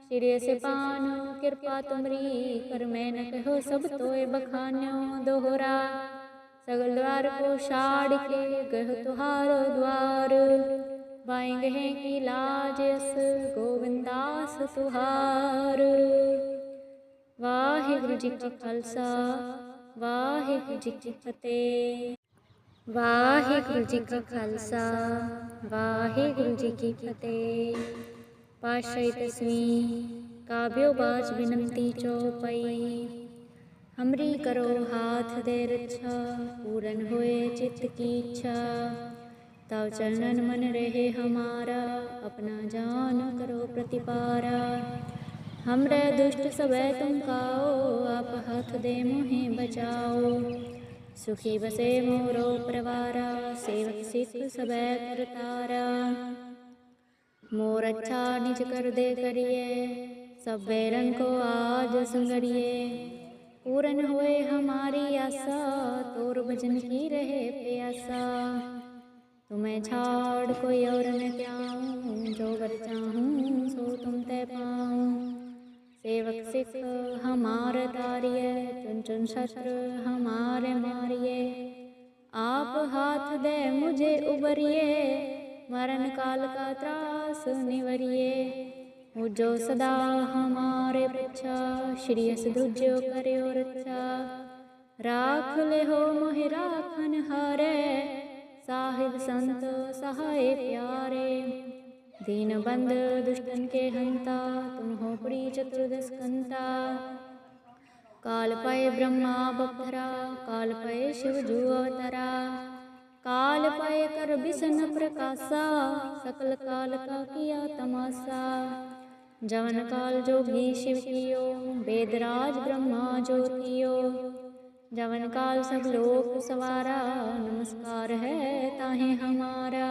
A: सिरे से पानो कृपा तुमरी, कर मैं न कहो सब तोय बखान्यो। दोहरा सगल द्वार को छाड़ के, गह तुहारो द्वार। बाएंगे हैं की लाज यस, गोविंदास तुहार। वाहिगुरु जी का खालसा, वाहिगुरु जी की फतेह। वाहिगुरु जी का खालसा, वाहिगुरु जी की फतेह। पातशाही दसवीं काव्यो बाच बिनती चौपाई। हमरी करो हाथ दे रक्षा, पूरन होए चित्त की इच्छा। तव चरणन मन रहे हमारा, अपना जान करो प्रतिपारा। हमरे दुष्ट सबे तुम काओ, आप हाथ दे मोहे बचाओ। सुखी बसे मोरो परवारा, सेवक सिख सबे करतारा। मोर अच्छा निज कर दे करिए, सब बैरन को आज संगरिए। पूरन होए हमारी आशा, तोर भजन की रहे प्यासा। तुम्हें छाड़ कोई और न त्याऊँ, जो वर चाहूँ सो तुम ते पाऊँ। सेवक सिख हमार तारिये, चुन चुन शस्त्र हमारे मारिये। आप हाथ दे मुझे उबरिए, मरण काल का त्रास निवरिए। मुझो सदा हमारे पृच्छा, श्री अस दूजो करियो रक्षा। राख ले हो मोहि राखन हारे, साहिब संत सहाय प्यारे। दीन बंद दुष्टन के हंता, तुम हो पड़ी चतुर्दश कंता। काल पय ब्रह्मा बपधरा, काल पय शिव जू अवतरा। काल पय कर बिसन प्रकाशा, सकल काल का किया तमाशा। जवन काल जोगी शिव कियो, वेदराज ब्रह्मा ज्योतियो। जवन काल सब लोक सवारा, नमस्कार है ताहे हमारा।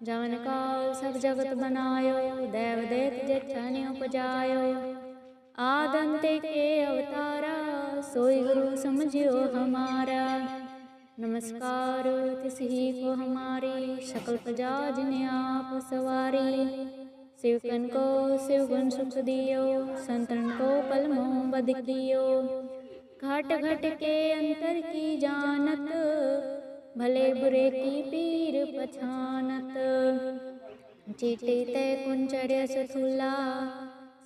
A: जवन काल सब जगत बनायो, देव दैत जछन उपजायो। आदंते के अवतारा, सोई गुरु समझियो हमारा। नमस्कार तिसही को हमारी, सकल प्रजा जिन्हें आप सवारी। शिवकन को शिवगुण सुख दियो, संतन को पलमो बद कियो। घट घट के अंतर की जानत, भले बुरे की पीर पछानत। चीटी ते कुंचर्य सथुला,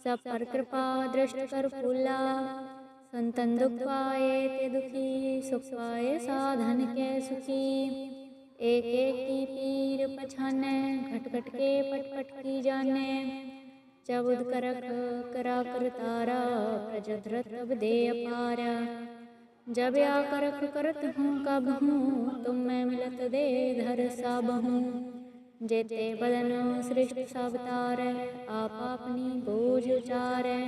A: सब पर कृपा दृष्ट कर फूला। संतन दुख पाए ते दुखी, सुख पाए साधन के सुखी। एक एक की पीर पछाने, घट घट के पट पट की जाने। चबुद करक करा कर तारा, प्रजधरत अब दे अपारा। जब या करक करत हूँ कब हूँ, तुम मैं मिलत दे धर सब हूँ। जेते बदन सृष्टि सब तारै, आप अपनी बोझ उचारै।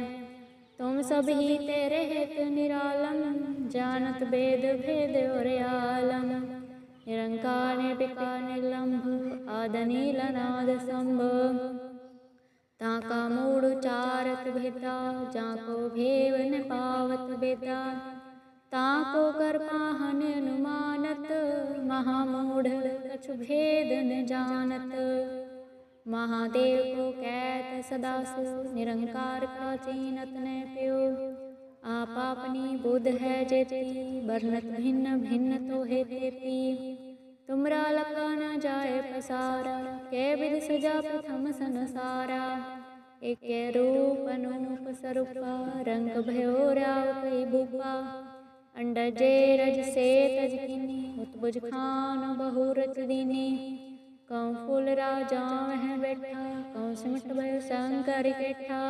A: तुम सब ही तेरे हेत निरालम, जानत वेद भेद और आलम। निरंकार निर्विकार निर्लंभ, आदनील अनाद संभ। ताका मूढ़ उचारत भेदा, जाको भेव न पावत बेदा। ताको कर पाहन अनुमानत, महामूढ़ कछु भेद न जानत। महादेव को कहत सदा सो, निरंकार प्राचीनत न प्यो। आप अपनी बुध है जेती, वर्णत भिन्न भिन्न तो है तेती। तुमरा लखा न जाए पसारा, कै विध सजा प्रथम संसारा। एक रूप अनूप स्वरूपा, रंग भयो राव कई भूपा। अंडजे रज से तज किनी, उत्बुज खान बहु रच दीनी। कौं फूल राजा वह बैठा, कौं सिमट भयो शंकर केठा।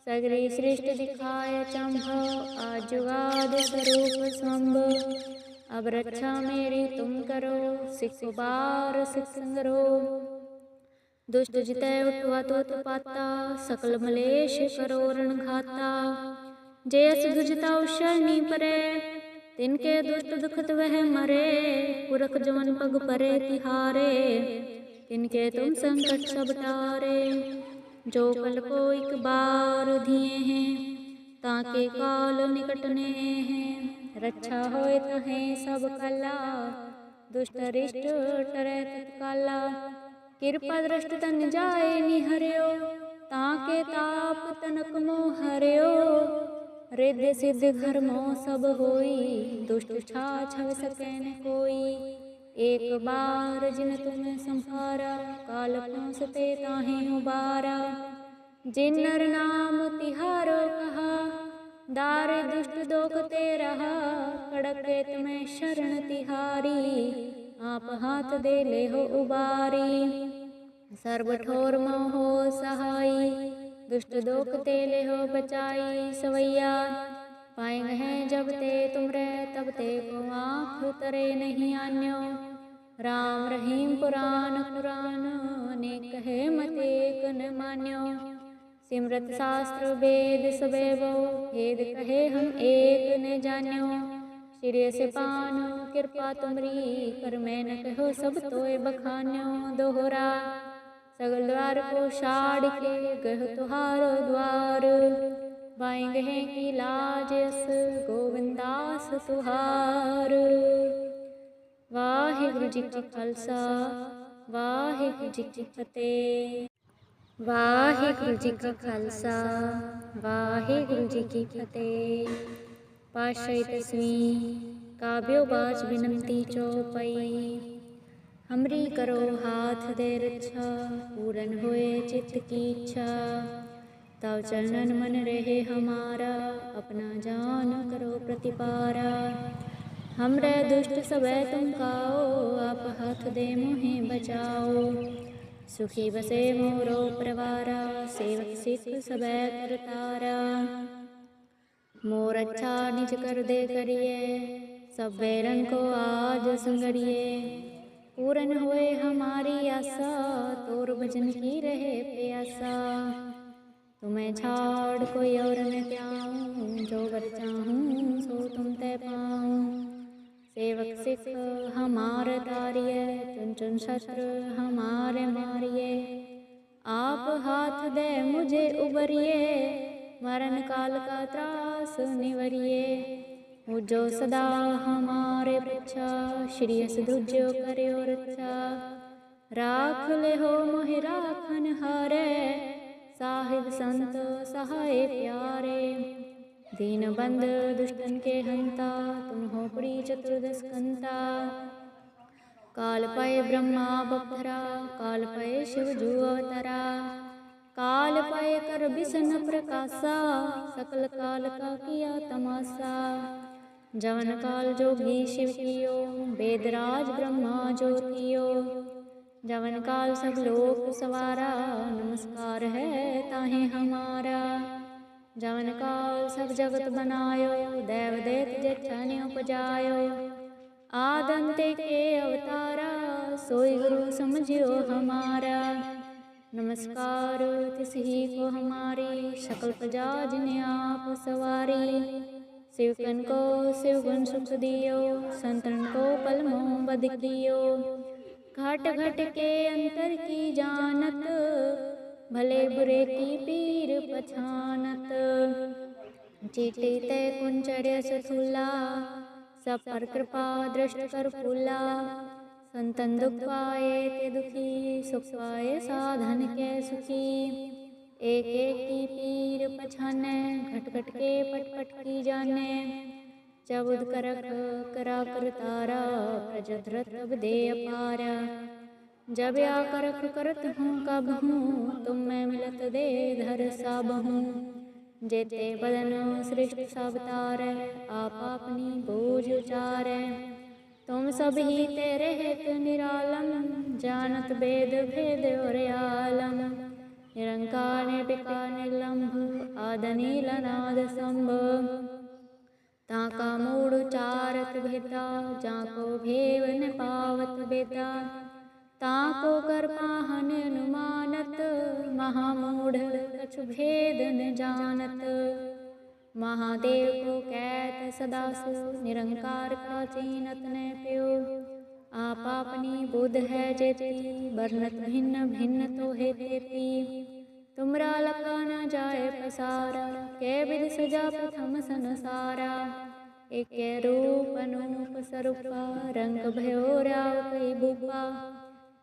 A: सगरी सृष्टि दिखाए चंभो, आजुगाद स्वरूप स्वंभ। अब रक्षा मेरी तुम करो, सिख बार सिख संगरो। दुष्ट जितै उठवा तो पाता, सकल मलेश करो रण घाता। जयस दुजता शरणी परे, तिनके दुष्ट दुखत वह मरे। पुरख जवन पग परे तिहारे, तिनके तुम संकट सब टारे। जो कल को एक बार दिए हैं, ताके काल निकटने हैं। रक्षा होए तहें सब कला, दुष्ट रिष्ट टरै तत्काला। कृपा दृष्ट तन जाए निहर्यो, ताके ताप तनक मोह हर्यो। रिद्धि सिद्धि घर मोह सब होई, दुष्ट छाछव सकै न कोई। एक बार जिन तुम संहारा, काल पहुँचते ताहें उबारा। जिन नर नाम तिहारो कहा, दारे दुष्ट दोखते रहा। कड़के तुम्हें शरण तिहारी, आप हाथ दे ले हो उबारी। सर्व ठोर मोहो सहाई, दुष्ट दोखते ले हो बचाई। सवैया पाएंगे हैं जब ते तुम रे, तब ते को आँख तरे नहीं आन्यो। राम रहीम पुराण पुराण, अनेक कहे मत एक न मान्यो। सिमरत शास्त्र वेद सबेवो, भेद कहे हम एक न जान्यो। सिरे से पानो कृपा तुमरी, कर मैं न कहो सब तोय बखान्यो। दोहरा सगल द्वार को छाड़ के, गह तुहारो द्वार। बाएंगे हैं की लाज यस, गोविंदास तुहार। वाहिगुरु जी का खालसा, वाहिगुरु जी की फतेह। वाहिगुरु जी का खालसा, वाहिगुरु जी की फतेह। पातशाही 10वीं काव्यो बाच बिनती चौपाई। हमरी करो हाथ दे रक्षा, पूरन होए चित्त की इच्छा। तव चरणन मन रहे हमारा, अपना जान करो प्रतिपारा। हमरे दुष्ट सबे तुम काओ, आप हाथ दे मोहे बचाओ। सुखी बसे मोरो परवारा, सेवक सिख सबे करतारा। मोर अच्छा निज कर दे करिए, सब बैरन को आज संगरिए। पूरन होए हमारी आशा, तोर भजन की रहे प्यासा। तुम्हें छाड़ कोई और न त्याऊँ, जो वर चाहूँ सो तुम ते पाऊँ। सेवक सिख हमार तारिये, चुन चुन शस्त्र हमारे मारिये। आप हाथ दे मुझे उबरिए, मरण काल का त्रास निवरिए। मुझो सदा हमारे पीछा, श्री अस दूजो करियो रक्षा। राख ले हो मोहि राखन हारे, साहिब संत सहाय प्यारे। दीन बंद दुष्टन के हंता, तुम हो पड़ी चतुर्दश कंता। काल पय ब्रह्मा बपधरा, काल पय शिव जू अवतरा। काल पय कर बिसन प्रकाशा, सकल काल का किया तमाशा। जवन काल जोगी शिव कियो, वेदराज ब्रह्मा ज्योतियो। जवन काल सब लोक सवारा, नमस्कार है ताहे हमारा। जवन काल सब जगत बनायो, देव देत जेठने उपजायो। आदंते के अवतारा, सोई गुरु समझियो हमारा। नमस्कार तिसही को हमारी, सकल प्रजा जिन्हें आप सवारी। शिवकन को शिवगुण सुख दियो, संतन को पलमो बद कियो। घट घट के अंतर की जानत, भले बुरे की पीर पछानत। चीटी ते कुंचर्य सथुला, सब पर कृपा दृष्ट कर फूला। संतन दुख पाए ते दुखी, सुख पाए साधन के सुखी। एक एक की पीर पछाने, घट घट के पट पट की जाने। चबुद करक करा कर तारा, प्रजधरत अब दे अपारा। जब या करख करत हूँ कब हूँ, तुम मैं मिलत दे धर सब हूँ। जेते बदन सृष्टि सब तारै, आप अपनी बोझ उचारै। तुम सब ही तेरे हेत निरालम, जानत वेद भेद और आलम। निरंकार निर्विकार निर्लंभ, आदनील अनाद संभ। ताका मूढ़ उचारत भेदा, जाको भेव न पावत बेदा। ताको कर पाहन अनुमानत, महामूढ़ कछु भेद न जानत। महादेव को कहत सदा सो, निरंकार का चीनत न प्यो। आप अपनी बुध है जेती, वर्णत भिन्न भिन्न तो है तेती। तुमरा लखा न जाए पसारा, कै विध सजा प्रथम संसारा। एक रूप अनूप स्वरूपा, रंग भयो राव कई भूपा।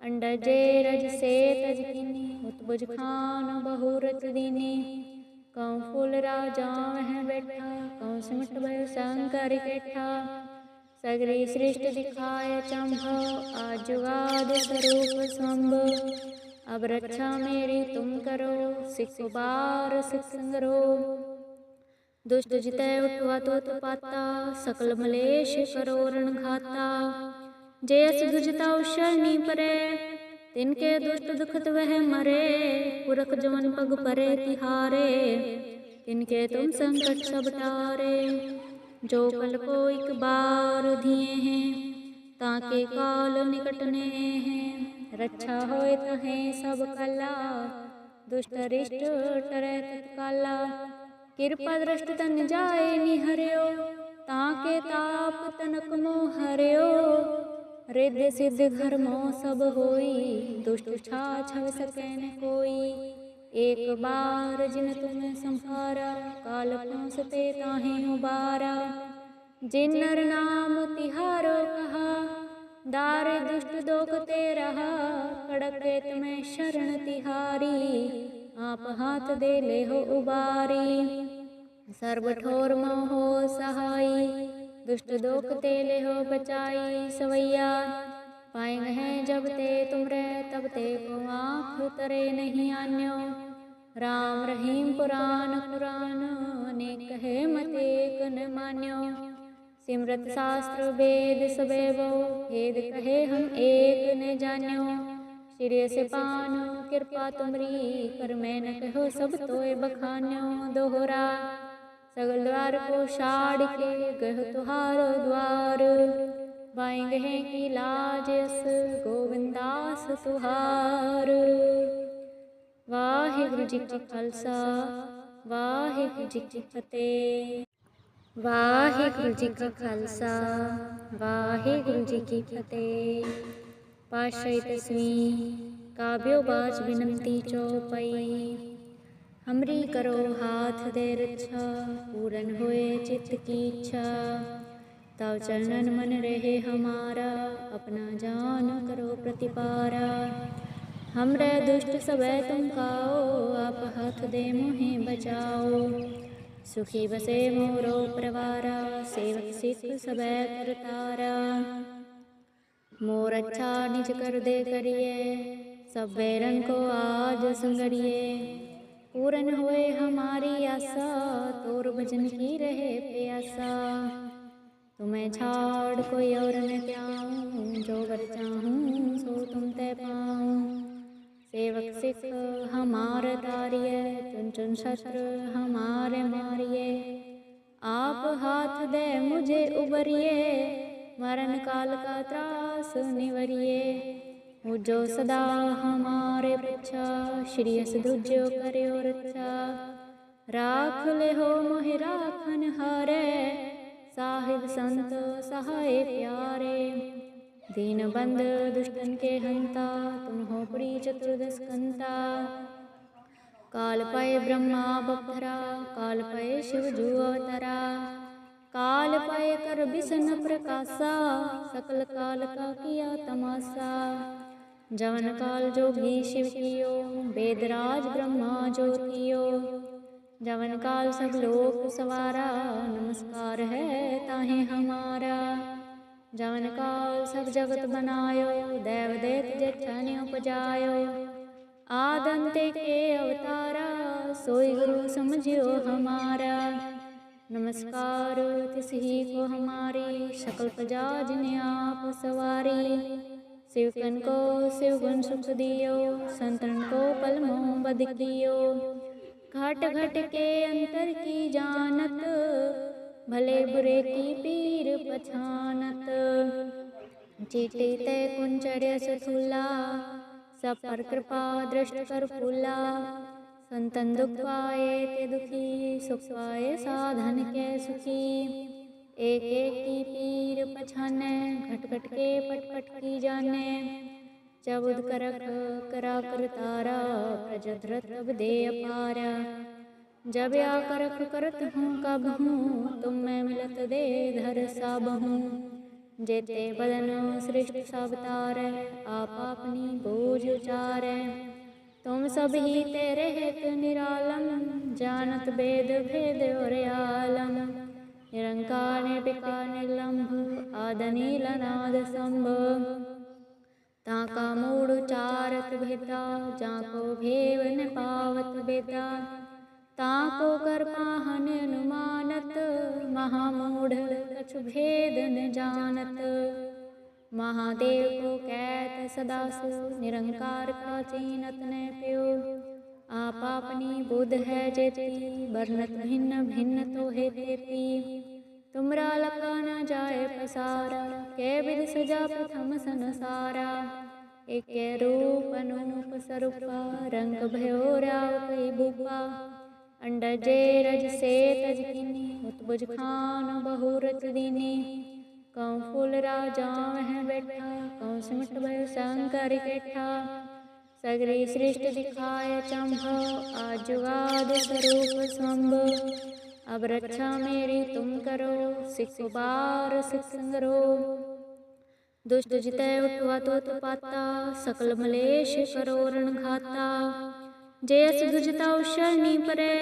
A: अंडजे रज से तज किनी, उत्बुज खान बहु रच दीनी। कौं फूल राजा वह बैठा, कौं सिमट भयो शंकर कैठा। सगरी सृष्टि दिखाए चंभा, आज जुगाद स्वरूप स्वंभ। अब रक्षा मेरी तुम करो, सिख बार सिख संगरो। दुष्ट जितै उठवा तो पाता, सकल मलेश करो रण घाता। जयस दुजता शरणी परे, तिनके दुष्ट दुखत वह मरे। पुरख जवन पग परे तिहारे, तिनके तुम संकट सब टारे। जो कल को एक बार दिए हैं, ताके काल निकटने हैं। रक्षा होए तहें सब कला, दुष्ट रिष्ट टरै तत्काला। कृपा दृष्ट तन जाए निहर्यो, ताके ताप तनक मोह हर्यो। रिद्धि सिद्धि धर्मो सब होई, दुष्ट छाछव सकै न कोई। एक बार जिन तुम संहारा, काल पहुँचते ताहें उबारा। जिन नर नाम तिहारो कहा, दारे दुष्ट दोखते रहा। कड़के तुम्हें शरण तिहारी, आप हाथ दे ले हो उबारी। सर्व ठोर मोहो सहाई, दुष्ट दोखते ले हो बचाई सवैया। पाएंगे हैं जब ते तुमरे तब ते को आँख तरे नहीं आन्यो। राम रहीम पुराण पुराण अनेक कहे मत एक न मान्यो। सिमरत शास्त्र वेद सबेवो भेद कहे हम एक न जान्यो। सिरे से पान कृपा तुमरी कर मैं न कहो सब तोय बखान्यो। दोहरा सगल द्वार को छाड़ के गह तुहार द्वार। बाएंगे हैं की लाज यस गोविंदास तुहार। वाहिगुरु जी का खालसा वाहिगुरु जी की फतेह। वाहिगुरु जी का खालसा वाहिगुरु जी की फतेह। पातशाही दसवीं काव्यो बाज बिनती चौपाई। हमरी करो हाथ दे रक्षा पूरन होए चित्त की इच्छा। तव चरणन मन रहे हमारा अपना जान करो प्रतिपारा। हमरे दुष्ट सबे तुम खाओ आप हाथ दे मोहे बचाओ। सुखी बसे मोरो परवारा सेवक सिख सबे करतारा। मोर अच्छा निज कर दे करिए सब बैरन को आज संगड़िए। पूरन होए हमारी आशा तोर भजन की रहे प्यासा। तुम्हें छाड़ कोई और न त्याऊं जो वर चाहूं सो तुम ते पाऊं। सेवक सिख हमार तारिये चुन चुन शस्त्र हमारे मारिये। आप हाथ दे मुझे उबरिए मरण काल का त्रास निवरिए। मुझो सदा हमारे पीछा श्री अस दूजो करो रक्षा। राख ले हो मोहि राखन हारे साहिब संत सहाय प्यारे। दीन बंद दुष्टन के हंता तुम हो बड़ी चतुर्दश कंता। काल पाए ब्रह्मा बपरा काल पाए शिव जू अवतरा। काल पाए कर बिसन प्रकाशा सकल काल का किया तमाशा। जवन काल जोगी शिव कियो वेदराज ब्रह्मा ज्योतियो। जवन काल सब लोक सवारा नमस्कार है ताहे हमारा। जवन काल सब जगत बनायो देव देत जछन उपजायो। आदंते के अवतारा सोई गुरु समझियो हमारा। नमस्कार तिसही को हमारी सकल प्रजा जिन्हें आप सवारी। शिवकन को शिवगुण सुख दियो संतन को पलमो बद कियो। घट घट के अंतर की जानत भले बुरे की पीर पछानत। चीटी ते कुंचर्य सथुला सब पर कृपा दृष्ट कर फूला। संतन दुख पाए ते दुखी सुख पाए साधन के सुखी। एक एक की पीर पछाने घट घट के पट पट की जाने। चबुद करक करा कर तारा प्रजधरत अब दे अपारा। जब या करख करत हूँ कब हूँ तुम मैं मिलत दे धर सब हूँ। जेते बदन सृष्टि सब तारे आप अपनी बोझ उचारे। तुम सब ही तेरे हेत निरालम जानत वेद भेद और आलम। निरंकार निर्विकार निर्लंभ आदनील नाद संभ। ताका मूढ़ चारत भेदा जाको भेव न पावत बेदा। ताको कर पाहन अनुमानत महामूढ़ कछु भेद न जानत। महादेव को कहत सदा सो निरंकार का चीनत न प्यो। आप अपनी बुध है जेती वर्णत भिन्न भिन्न तो है तेती। तुमरा लखा न जाए पसारा के विध सजा प्रथम संसारा। एक रूप अनूप स्वरूपा रंग भयो राव कई भूपा। अंडजे रज से तज किनी उत्बुज खान बहु रच दीनी। कौं फूल राजा वह बैठा कौं सिमट भयो शंकर कैठा। सगरी सृष्टि दिखाए चंभो आजुगाद स्वरूप स्वंभ। अब रक्षा मेरी तुम करो सिख बार सिख संगरो। दुष्ट जिते उठवा तो पाता सकल मलेश करो रण घाता। जयस दुजता शरणी परे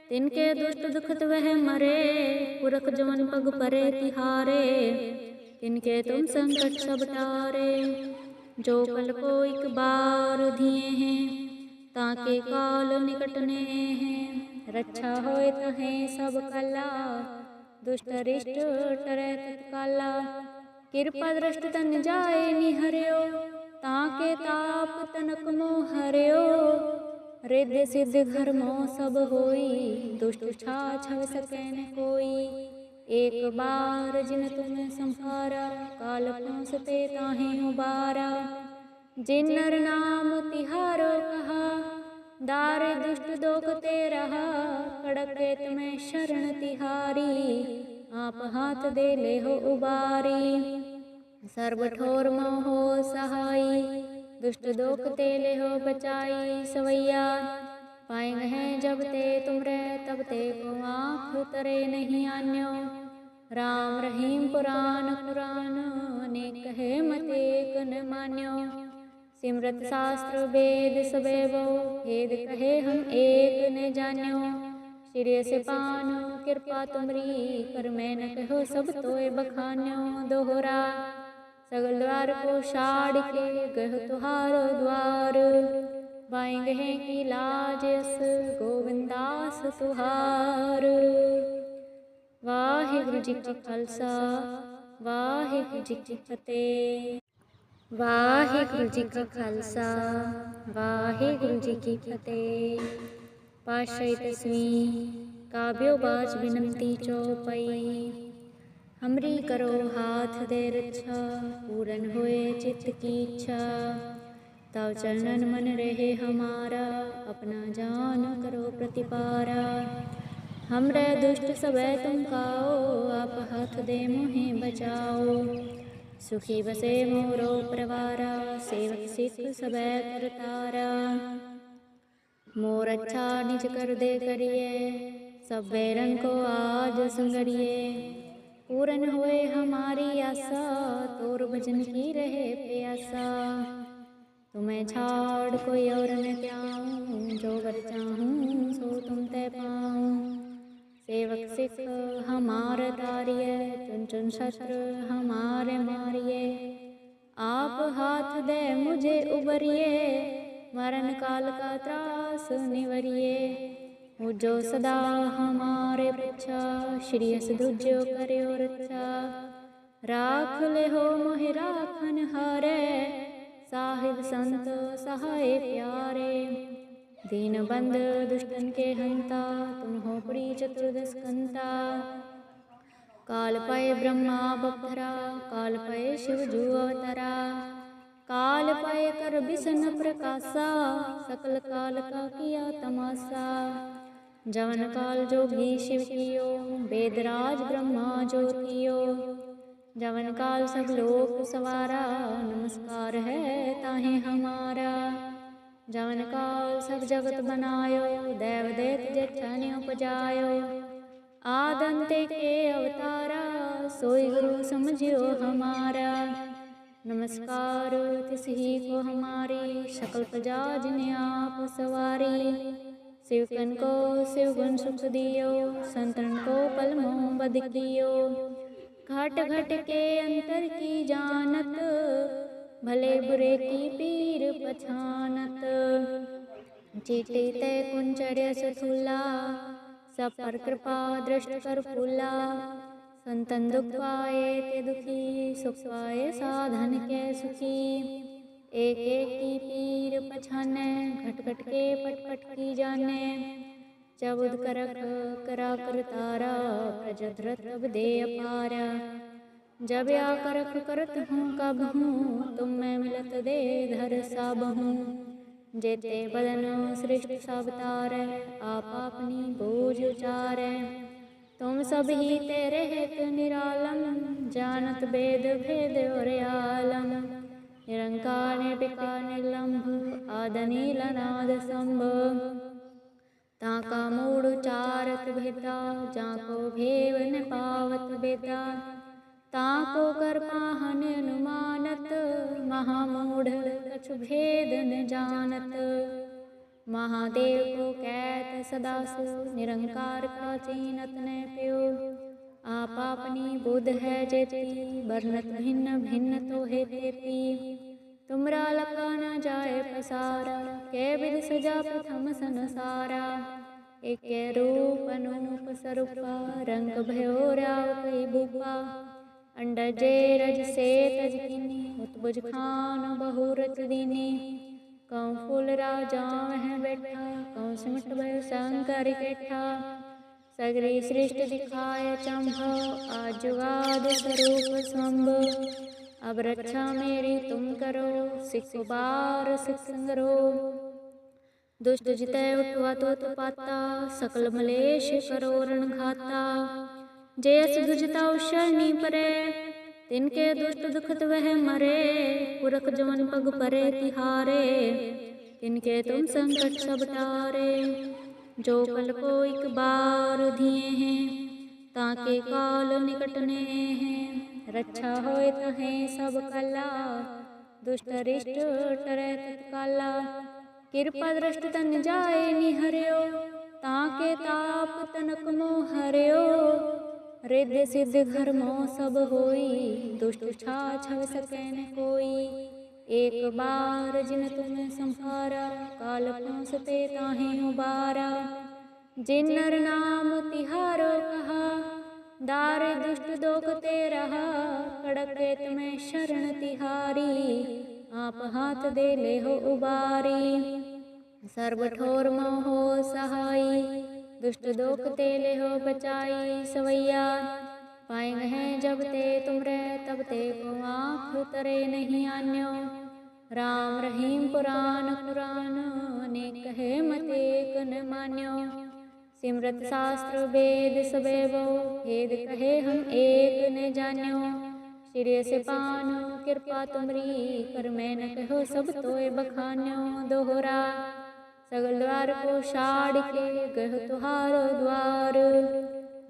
A: तिनके दुष्ट दुखत वह मरे। पुरख जवन पग परे तिहारे तिनके तुम संकट सब टारे। जो कल को एक बार दिए हैं, ताके काल निकटने हैं। रक्षा होए तहें सब कला, दुष्ट रिष्ट टरै तत्काला। कृपा दृष्ट तन जाए निहर्यो, ताके ताप तनक मोह हर्यो। रिद्धि सिद्धि धर्मो सब होई, दुष्ट छाछव सकै न कोई। एक बार जिन तुम संहारा, काल पहुँचते ताहें उबारा। जिन नर नाम तिहारो कहा, दारे दुष्ट दोखते रहा। कड़केत में शरण तिहारी, आप हाथ दे ले हो उबारी। सर्व ठोर मोहो सहाई, दुष्ट दोखते ले हो बचाई। सवैया पाएंगे हैं जब ते तुमरे, तब ते को आँख तरे नहीं आन्यो। राम रहीम पुराण पुराण, अनेक कहे मत एक न मान्यो। सिमरत शास्त्र वेद सबेवो, भेद कहे हम एक न जान्यो। सिरे से पान कृपा तुमरी, कर मैं न कहो सब तोय बखान्यो। दोहरा सगल द्वार को छाड़ के, गह तुहार द्वार। बाएंगे हैं की लाज यस, गोविंदास तुहार। वाहिगुरु जी का खालसा, वाहिगुरु जी की फतेह। वाहिगुरु जी का खालसा, वाहिगुरु जी की फतेह। पातशाही 10वीं काव्यो बाच बिनती चौपाई। हमरी करो हाथ दे रक्षा, पूरन होए चित्त की इच्छा। तव चरणन मन रहे हमारा, अपना जान करो प्रतिपारा। हमरे दुष्ट सबे तुम काओ, आप हाथ दे मोहे बचाओ। सुखी बसे मोरो परवारा, सेवक सिख सबे करतारा। मोर अच्छा निज कर दे करिए, सब बैरन को आज संगरिए। पूरन होए हमारी आशा, तोर भजन की रहे प्यासा। तुम्हें छाड़ कोई और न त्याऊँ, जो वर चाहूँ सो तुम ते पाऊँ। सेवक सिख हमार तारिये, चुन चुन शस्त्र हमारे मारिये। आप हाथ दे मुझे उबरिए, मरण काल का त्रास निवरिए। मुझो सदा हमारे पृच्छा, श्री यस दूज्यो करियो रक्षा। राख ले हो मोहि राखन हारे, साहिब संत सहाय प्यारे। दीन बंद दुष्टन के हंता, तुम हो पड़ी चतुर्दश कंता। काल पाए ब्रह्मा बपधरा, काल पाए शिव जू अवतरा। काल पाए कर बिसन प्रकाशा, सकल काल का किया तमाशा। जवन काल जोगी शिव कियो, वेदराज ब्रह्मा ज्योतियो। जवन काल सब लोक सवारा, नमस्कार है ताहे हमारा। जवन काल सब जगत बनायो, देव दैत जछन उपजायो। आदंते के अवतारा, सोई गुरु समझियो हमारा। नमस्कार तिसही को हमारी, सकल प्रजा जिन्हें आप सवारी। शिवकन को शिवगुण सुख दियो, संतन को पलमो बद कियो। घट घट के अंतर की जानत, भले बुरे की पीर पछानत। चीटी ते कुंचर्य सथुला, सब पर कृपा दृष्ट कर फूला। संतन दुख पाए ते दुखी, सुख पाए साधन के सुखी। एक एक की पीर पछाने, घट घट के पट पट की जाने। चबुद करक करा कर तारा, प्रजधरत अब दे अपारा। जब या करक करत हूँ कब हूँ, तुम मैं मिलत दे धर सब हूँ। जेते बदन सृष्टि सब तारै, आप अपनी बोझ उचारै। तुम सब ही तेरे हेत निरालम, जानत वेद भेद और आलम। निरंकार निर्विकार निर्लंभ, आदनील अनाद संभ। ताका मूढ़ उचारत भेदा, जाको भेव न पावत बेदा। ताको कर पाहन अनुमानत, महामूढ़ कछु भेद न जानत। महादेव को कहत सदा सो, निरंकार का चीनत न प्यो। आप आपनी बुध है जेती, बरनत भिन्न भिन्न तो है तेती। तुमरा लखा न जाए पसारा, कै विध सजा प्रथम संसारा। एक रूप अनूप स्वरूपा, रंग भयो राव कई भूपा। अंडजे रज से तज कीनी, उत्बुज खान बहु रच दीनी। कौं फूल राजा वह बैठा, कौं सिमट भयो शंकर कैठा। सगरी सृष्टि दिखाए चंभो, आजुगाद स्वरूप स्वंभ। अब रक्षा मेरी तुम करो, सिख बार सिख संगरो। दुष्ट जितै उठवा तो पाता, सकल मलेश करो रण घाता। जयस दुजता शरणी परे, तिनके दुष्ट दुखत वह मरे। पुरख जवन पग परे तिहारे, तिनके तुम संकट सब टारे। जो कल को एक बार दिए हैं, ताके काल निकटने हैं। रक्षा होए तहें सब कला, दुष्ट रिष्ट टरै तत्काला। कृपा दृष्ट तन जाए निहर्यो, ताके ताप तनक मोह हर्यो। रिद्धि सिद्धि धर्मो सब होई, दुष्ट छा छव सकै न कोई। एक बार जिन तुम संहारा, काल पहुँचते ताहें उबारा। जिन नर नाम तिहारो कहा, दारे दुष्ट दोखते रहा। कड़के तुम्हें शरण तिहारी, आप हाथ दे ले हो उबारी। सर्व ठोर मोहो सहाई, दुष्ट दोखते ले हो बचाई। सवैया पाएंगे हैं जब ते तुम रे, तब ते को आँख तरे नहीं आन्यो। राम रहीम पुराण पुराण, अनेक कहे मत एक न मान्यो। सिमरत शास्त्र वेद सबेवो, भेद कहे हम एक न जान्यो। सिरे से पान कृपा तुमरी, कर मैं न कहो सब तोय बखान्यो। दोहरा सगल द्वार को छाड़ के, गह तुहार द्वार।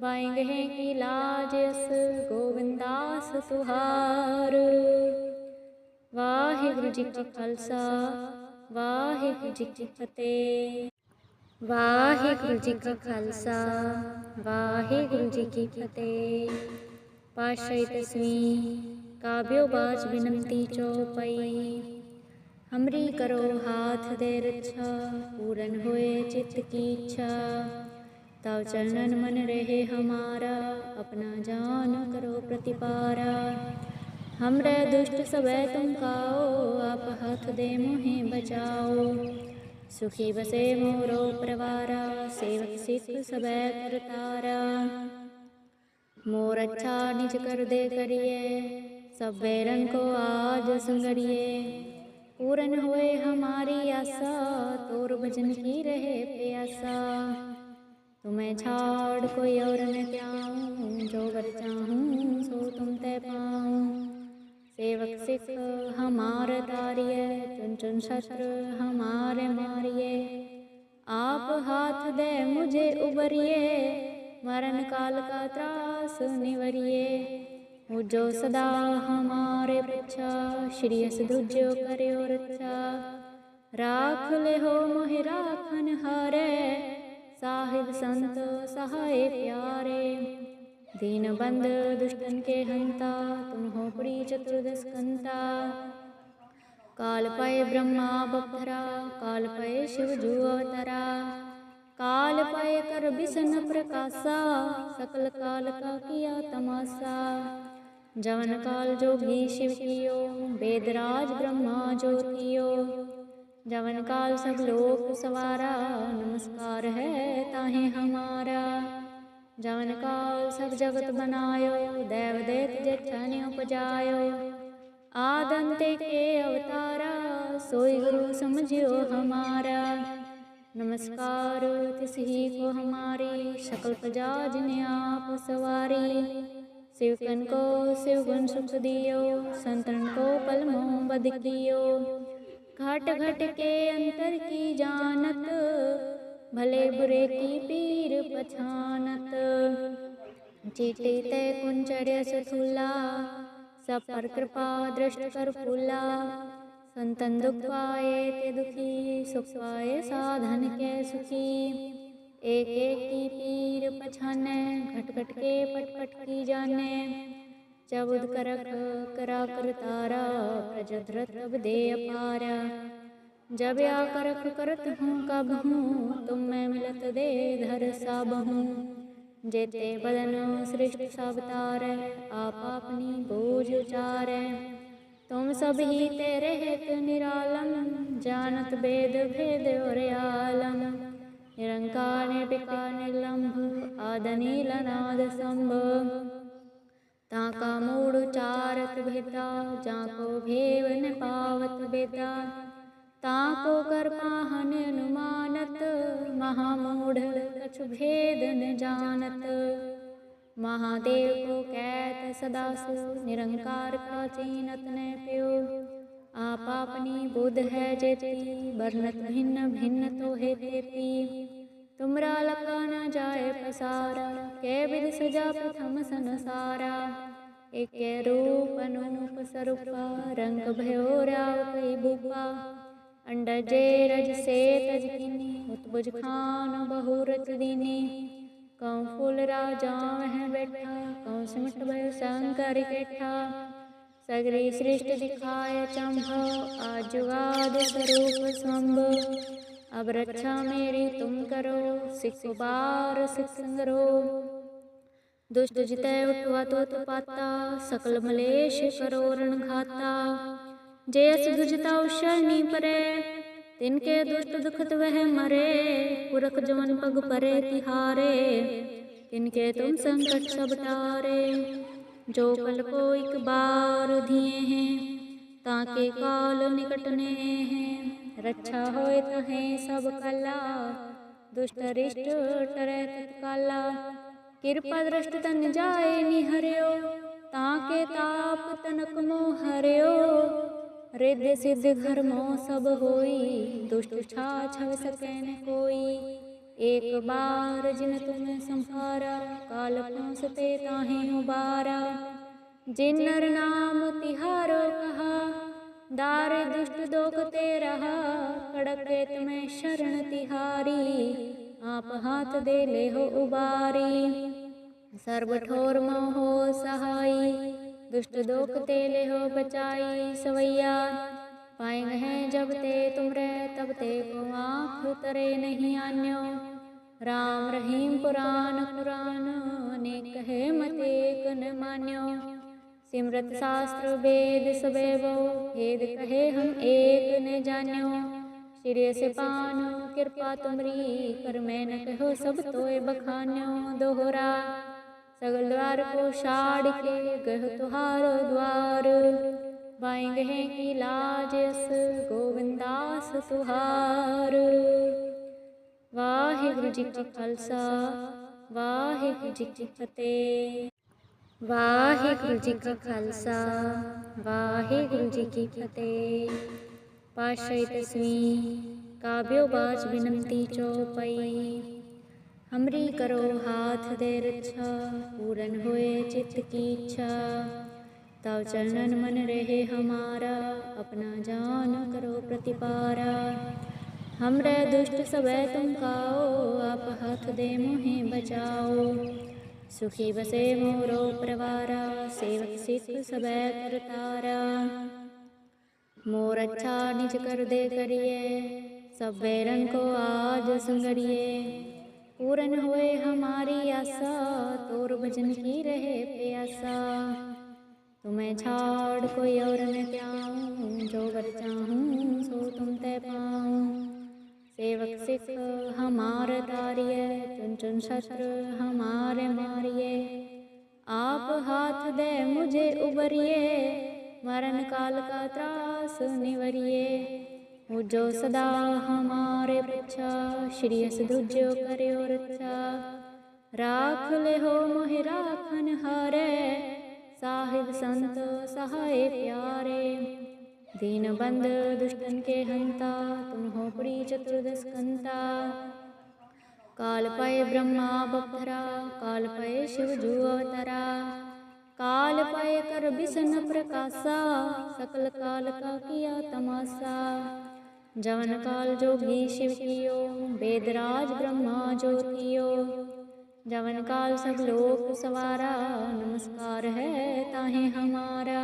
A: बाएंगे हैं की लाज यस, गोविंदास तुहार। वाहिगुरु जी का खालसा, वाहिगुरु जी की फतेह। वाहिगुरु जी का खालसा, वाहिगुरु जी की फतेह। पातशाही दसवीं काव्यो बाच बिनती चौपाई। हमरी करो हाथ दे रक्षा, पूरन होए चित्त की इच्छा। तव चरणन मन रहे हमारा, अपना जान करो प्रतिपारा। हमरे दुष्ट सबे तुम काओ, आप हाथ दे मोहे बचाओ। सुखी बसे मोरो परवारा, सेवक सिख सबे करतारा। मोर अच्छा निज कर दे करिए, सब बैरन को आज संगरिए। पूरन होए हमारी आशा, तोर भजन की रहे प्यासा। तुम्हें छाड़ कोई और न त्याऊँ, जो वर चाहूँ सो तुम ते पाऊँ। सेवक सिख हमार तारिये, चुन चुन शस्त्र हमारे मारिये। आप हाथ दे मुझे उबरिए, मरण काल का त्रास निवरिए। मुझो सदा हमारे पृच्छा, श्री यस दूज्यो करियो रक्षा। राख ले हो मोहि राखन हारे, साहिब संत सहाय प्यारे। दीन बंद दुष्टन के हंता, तुम हो बड़ी चतुर्दश कंता। काल पाए ब्रह्मा बपधरा, काल पाए शिव जू अवतरा। काल पाए कर बिसन प्रकाशा, सकल काल का किया तमाशा। जवन काल जोगी शिव कियो, वेदराज ब्रह्मा ज्योतियो। जवन काल सब लोक सवारा, नमस्कार है ताहे हमारा। जवन काल सब जगत बनायो, देव दैत जछन उपजायो। आदंते के अवतारा, सोई गुरु समझियो हमारा। नमस्कार तिसही को हमारी, सकल प्रजा जिन्हें आप सवारी। शिवकन को शिवगुण सुख दियो, संतन को पलमो बद कियो। घट घट के अंतर की जानत, भले बुरे की पीर पछानत। चीटी ते कुंचर्य सथुला, सब पर कृपा दृष्ट कर फूला। संतन दुख पाए ते दुखी, सुख पाए साधन के सुखी। एक एक की पीर पछाने, घट घट के पट पट की जाने। जबुद करक करा कर तारा, प्रजधरत अब दे अपारा। जब या करख करत हूँ कब हूँ, तुम मैं मिलत दे धर सब हूँ। जेते बदन सृष्ट सब तारै, आप अपनी बोझ उचारै। तुम सब ही तेरे हेत निरालम, जानत वेद भेद और आलम। निरंकार निर्विकार निर्लंभ, आदनील अनाद संभ। ताका मूढ़ उचारत भेदा, जाको भेव न पावत बेदा। ताको कर पाहन अनुमानत, महामूढ़ कछु भेद न जानत। महादेव को कहत सदा सो, निरंकार प्राचीनत न प्यो। आप अपनी बुध है जेती, वर्णत भिन्न भिन्न तो है तेती। तुमरा लखा न जाए पसारा, कै विध सजा प्रथम संसारा। एक रूप अनूप स्वरूपा, रंग भयो राव कई भूपा। अंडजे रज से तज किनी, उत्बुज खान बहु रच दीनी। कौं फूल राजा वह बैठा, कौं सिमट भयो शंकर कैठा। सगरी सृष्टि दिखाए चंभो, आजुगाद स्वरूप स्वंभ। अब रक्षा मेरी तुम करो, सिख बार सिख संगरो। दुष्ट जितै उठवा तो पाता, सकल मलेश करो रण घाता। जयस दुजता शरणी परे, तिनके दुष्ट दुखत वह मरे। पुरख जवन पग परे तिहारे, तिनके तुम संकट सब टारे। जो कल को एक बार दिए हैं, ताके काल निकटने हैं। रक्षा होए तहें सब कला, दुष्ट रिष्ट टरै तत्काला। कृपा दृष्ट तन जाए निहर्यो, ताके ताप तनक मोह हर्यो। रिद्धि सिद्धि धर्मो सब होई, दुष्ट छाछव सकै न कोई। एक बार जिन तुम संहारा, काल पहुँचते ताहें उबारा। जिन नर नाम तिहारो कहा, दारे दुष्ट दोखते रहा। कड़के तुम्हें शरण तिहारी, आप हाथ दे ले हो उबारी। सर्व ठोर मोहो सहाई, दुष्ट दोखते ले हो बचाई। सवैया पाएंगे हैं जब ते तुम रे, तब ते को आँख तरे नहीं आन्यो। राम रहीम पुराण पुराण, अनेक कहे मत एक न मान्यो। सिमरत शास्त्र वेद सबेवो, भेद कहे हम एक न जान्यो। सिरे से पानो कृपा तुमरी, कर मैं न कहो सब तोय बखान्यो। दोहरा सगल द्वार को छाड़ के, गह तुहारो द्वार। बाएंगे हैं की लाज यस, गोविंदास तुहार। वाहिगुरु जी का खालसा, वाहिगुरु जी की फतेह। वाहिगुरु जी का खालसा, वाहिगुरु जी की फतेह। पातशाही दसवीं काव्यो बाच बिनती चौपाई। हमरी करो हाथ दे रक्षा, पूरन होए चित्त की इच्छा। तव चरणन मन रहे हमारा, अपना जान करो प्रतिपारा। हमरे दुष्ट सबे तुम काओ, आप हाथ दे मोहे बचाओ। सुखी बसे मोरो परवारा, सेवक सिख सबे करतारा। मोर अच्छा निज कर दे करिए, सब बैरन को आज संगरिए। पूरन होए हमारी आशा, तोर भजन की रहे प्यासा। तुम्हें छाड़ कोई और न त्याऊँ, जो वर चाहूँ सो तुम ते पाऊँ। सेवक सिख हमार तारिये, चुन चुन शस्त्र हमारे मारिये। आप हाथ दे मुझे उबरिए, मरण काल का त्रास निवरिए। मुझो सदा हमारे रक्षा, श्री यस दूजो करियो रक्षा। राख ले हो मोहि राखन हारे, साहिब संत सहाय प्यारे। दीन बंद दुष्टन के हंता, तुम हो बड़ी चतुर्दश कंता। काल पाए ब्रह्मा बपधरा, काल पाए शिव जू अवतरा। काल पाए कर बिसन प्रकाशा, सकल काल का किया तमाशा। जवन काल जोगी शिव कियो, वेदराज ब्रह्मा ज्योतियो। जवन काल सब लोक सवारा, नमस्कार है ताहे हमारा।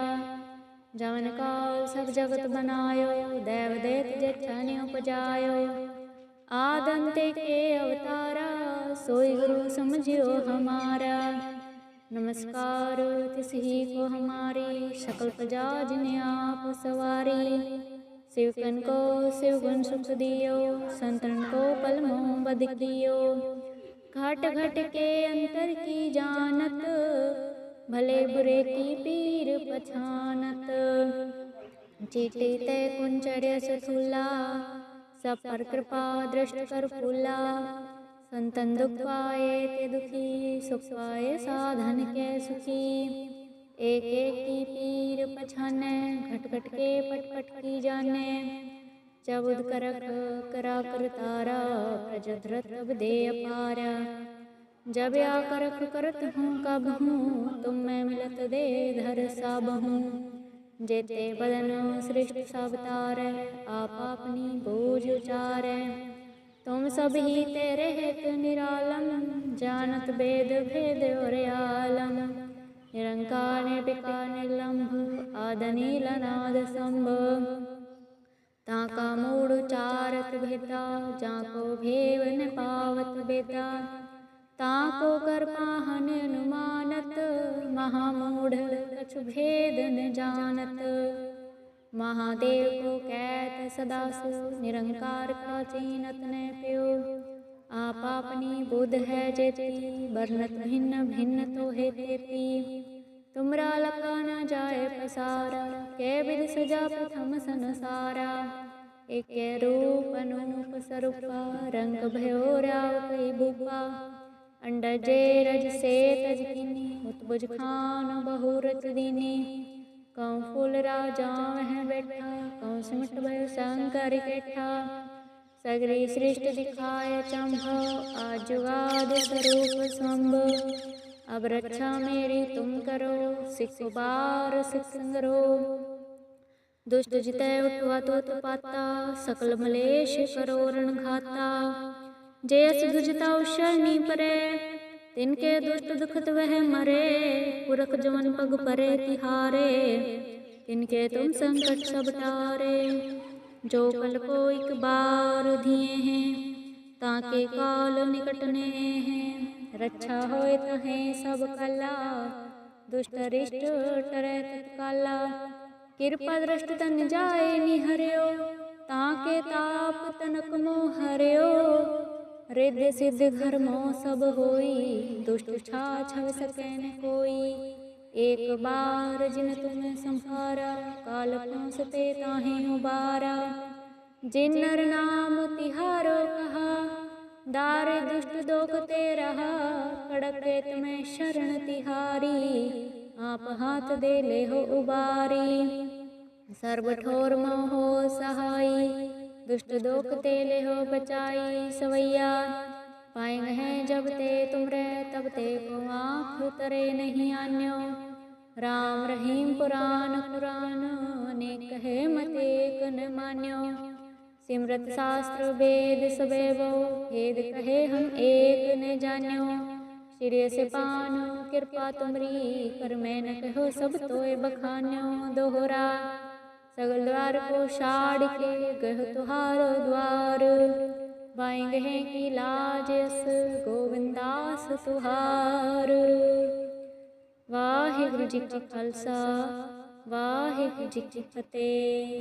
A: जवन काल सब जगत बनायो, देव दैत जछन उपजायो। आदंते के अवतारा, सोई गुरु समझियो हमारा। नमस्कार तिसही को हमारी, सकल प्रजा जिन्हें आप सवारी। शिवकन को शिवगुण सुख दियो, संतन को पलमो बद कियो। घट घट के अंतर की जानत, भले बुरे की पीर पछानत। चीटी ते कुंचर्य सथुला, सब पर कृपा दृष्ट कर फूला। संतन दुख पाए ते दुखी, सुख पाए साधन के सुखी। एक एक की पीर पछाने, घट घट के पट पट की जाने। चबुद करक करा कर तारा, प्रजधरत अब दे अपारा। जब या करख करत हूँ कब हूँ, तुम मैं मिलत दे धर सब हूँ। जेते बदन सृष्टि सब तारै, आप अपनी बोझ उचारै। तुम सब ही तेरे हेत निरालम, जानत वेद भेद और आलम। निरंकार निर्विकार निर्लंभ, आदनील अनाद संभ। ताका मूढ़ उचारत भेदा, जाको भेव न पावत बेदा। ताको कर पाहन अनुमानत, महामूढ़ कछु भेद न जानत। महादेव को कहत सदा सो, निरंकार का चीनत न प्यो। आप अपनी बुध है जेती, वर्णत भिन्न भिन्न तो है तेती। तुमरा लखा न जाए पसारा, कै विध सजा प्रथम संसारा। एक रूप अनूप स्वरूपा, रंग भयो राव कई भूपा। अंडजे रज से तज किनी, उत्बुज खान बहु रच दीनी। कौं फूल राजा वह बैठा, कौं सिमट भयो शंकर कैठा। सगरी सृष्टि दिखाए चंभो, आज जुगाद स्वरूप स्वंभ। अब रक्षा मेरी तुम करो, सिख बार सिख संगरो। दुष्ट जितै उठवा तो पाता, सकल मलेश करो रण घाता। जयस दुजता उशरनी परे, तिनके दुष्ट दुखत वह मरे। पुरख जवन पग परे तिहारे, तिनके तुम संकट सब टारे। जो कल को एक बार दिए हैं, ताके काल निकटने हैं। रक्षा होए तहें सब कला, दुष्ट रिष्ट टरै तत्काला। कृपा दृष्ट तन जाए निहर्यो, ताके ताप तनक मोह हर्यो। रिद्धि सिद्धि धर्मो सब होई, दुष्ट छाछव सकै न कोई। एक बार जिन तुम संहारा, काल पहुँचते ताहें उबारा। जिन नर नाम तिहारो कहा, दारे दुष्ट दोखते रहा। कड़के तुम्हें शरण तिहारी, आप हाथ दे ले हो उबारी। सर्व ठोर मोहो सहाई, दुष्ट दोख ते ले हो बचाई। सवैया पाएंगे हैं जब ते तुमरे, तब ते को आँख तरे नहीं आन्यो। राम रहीम पुराण पुराण, अनेक कहे मत एक न मान्यो। सिमरत शास्त्र वेद सबेवो, भेद कहे हम एक न जान्यो। सिरे से पान कृपा तुमरी, कर मैं न कहो सब तोय बखान्यो। दोहरा सगल द्वार को छाड़ के, गह तुहार द्वार। बाएं गहे की लाज यस, गोविंदास तुहार। वाहिगुरु जी का खालसा, वाहिगुरु जी की फतेह।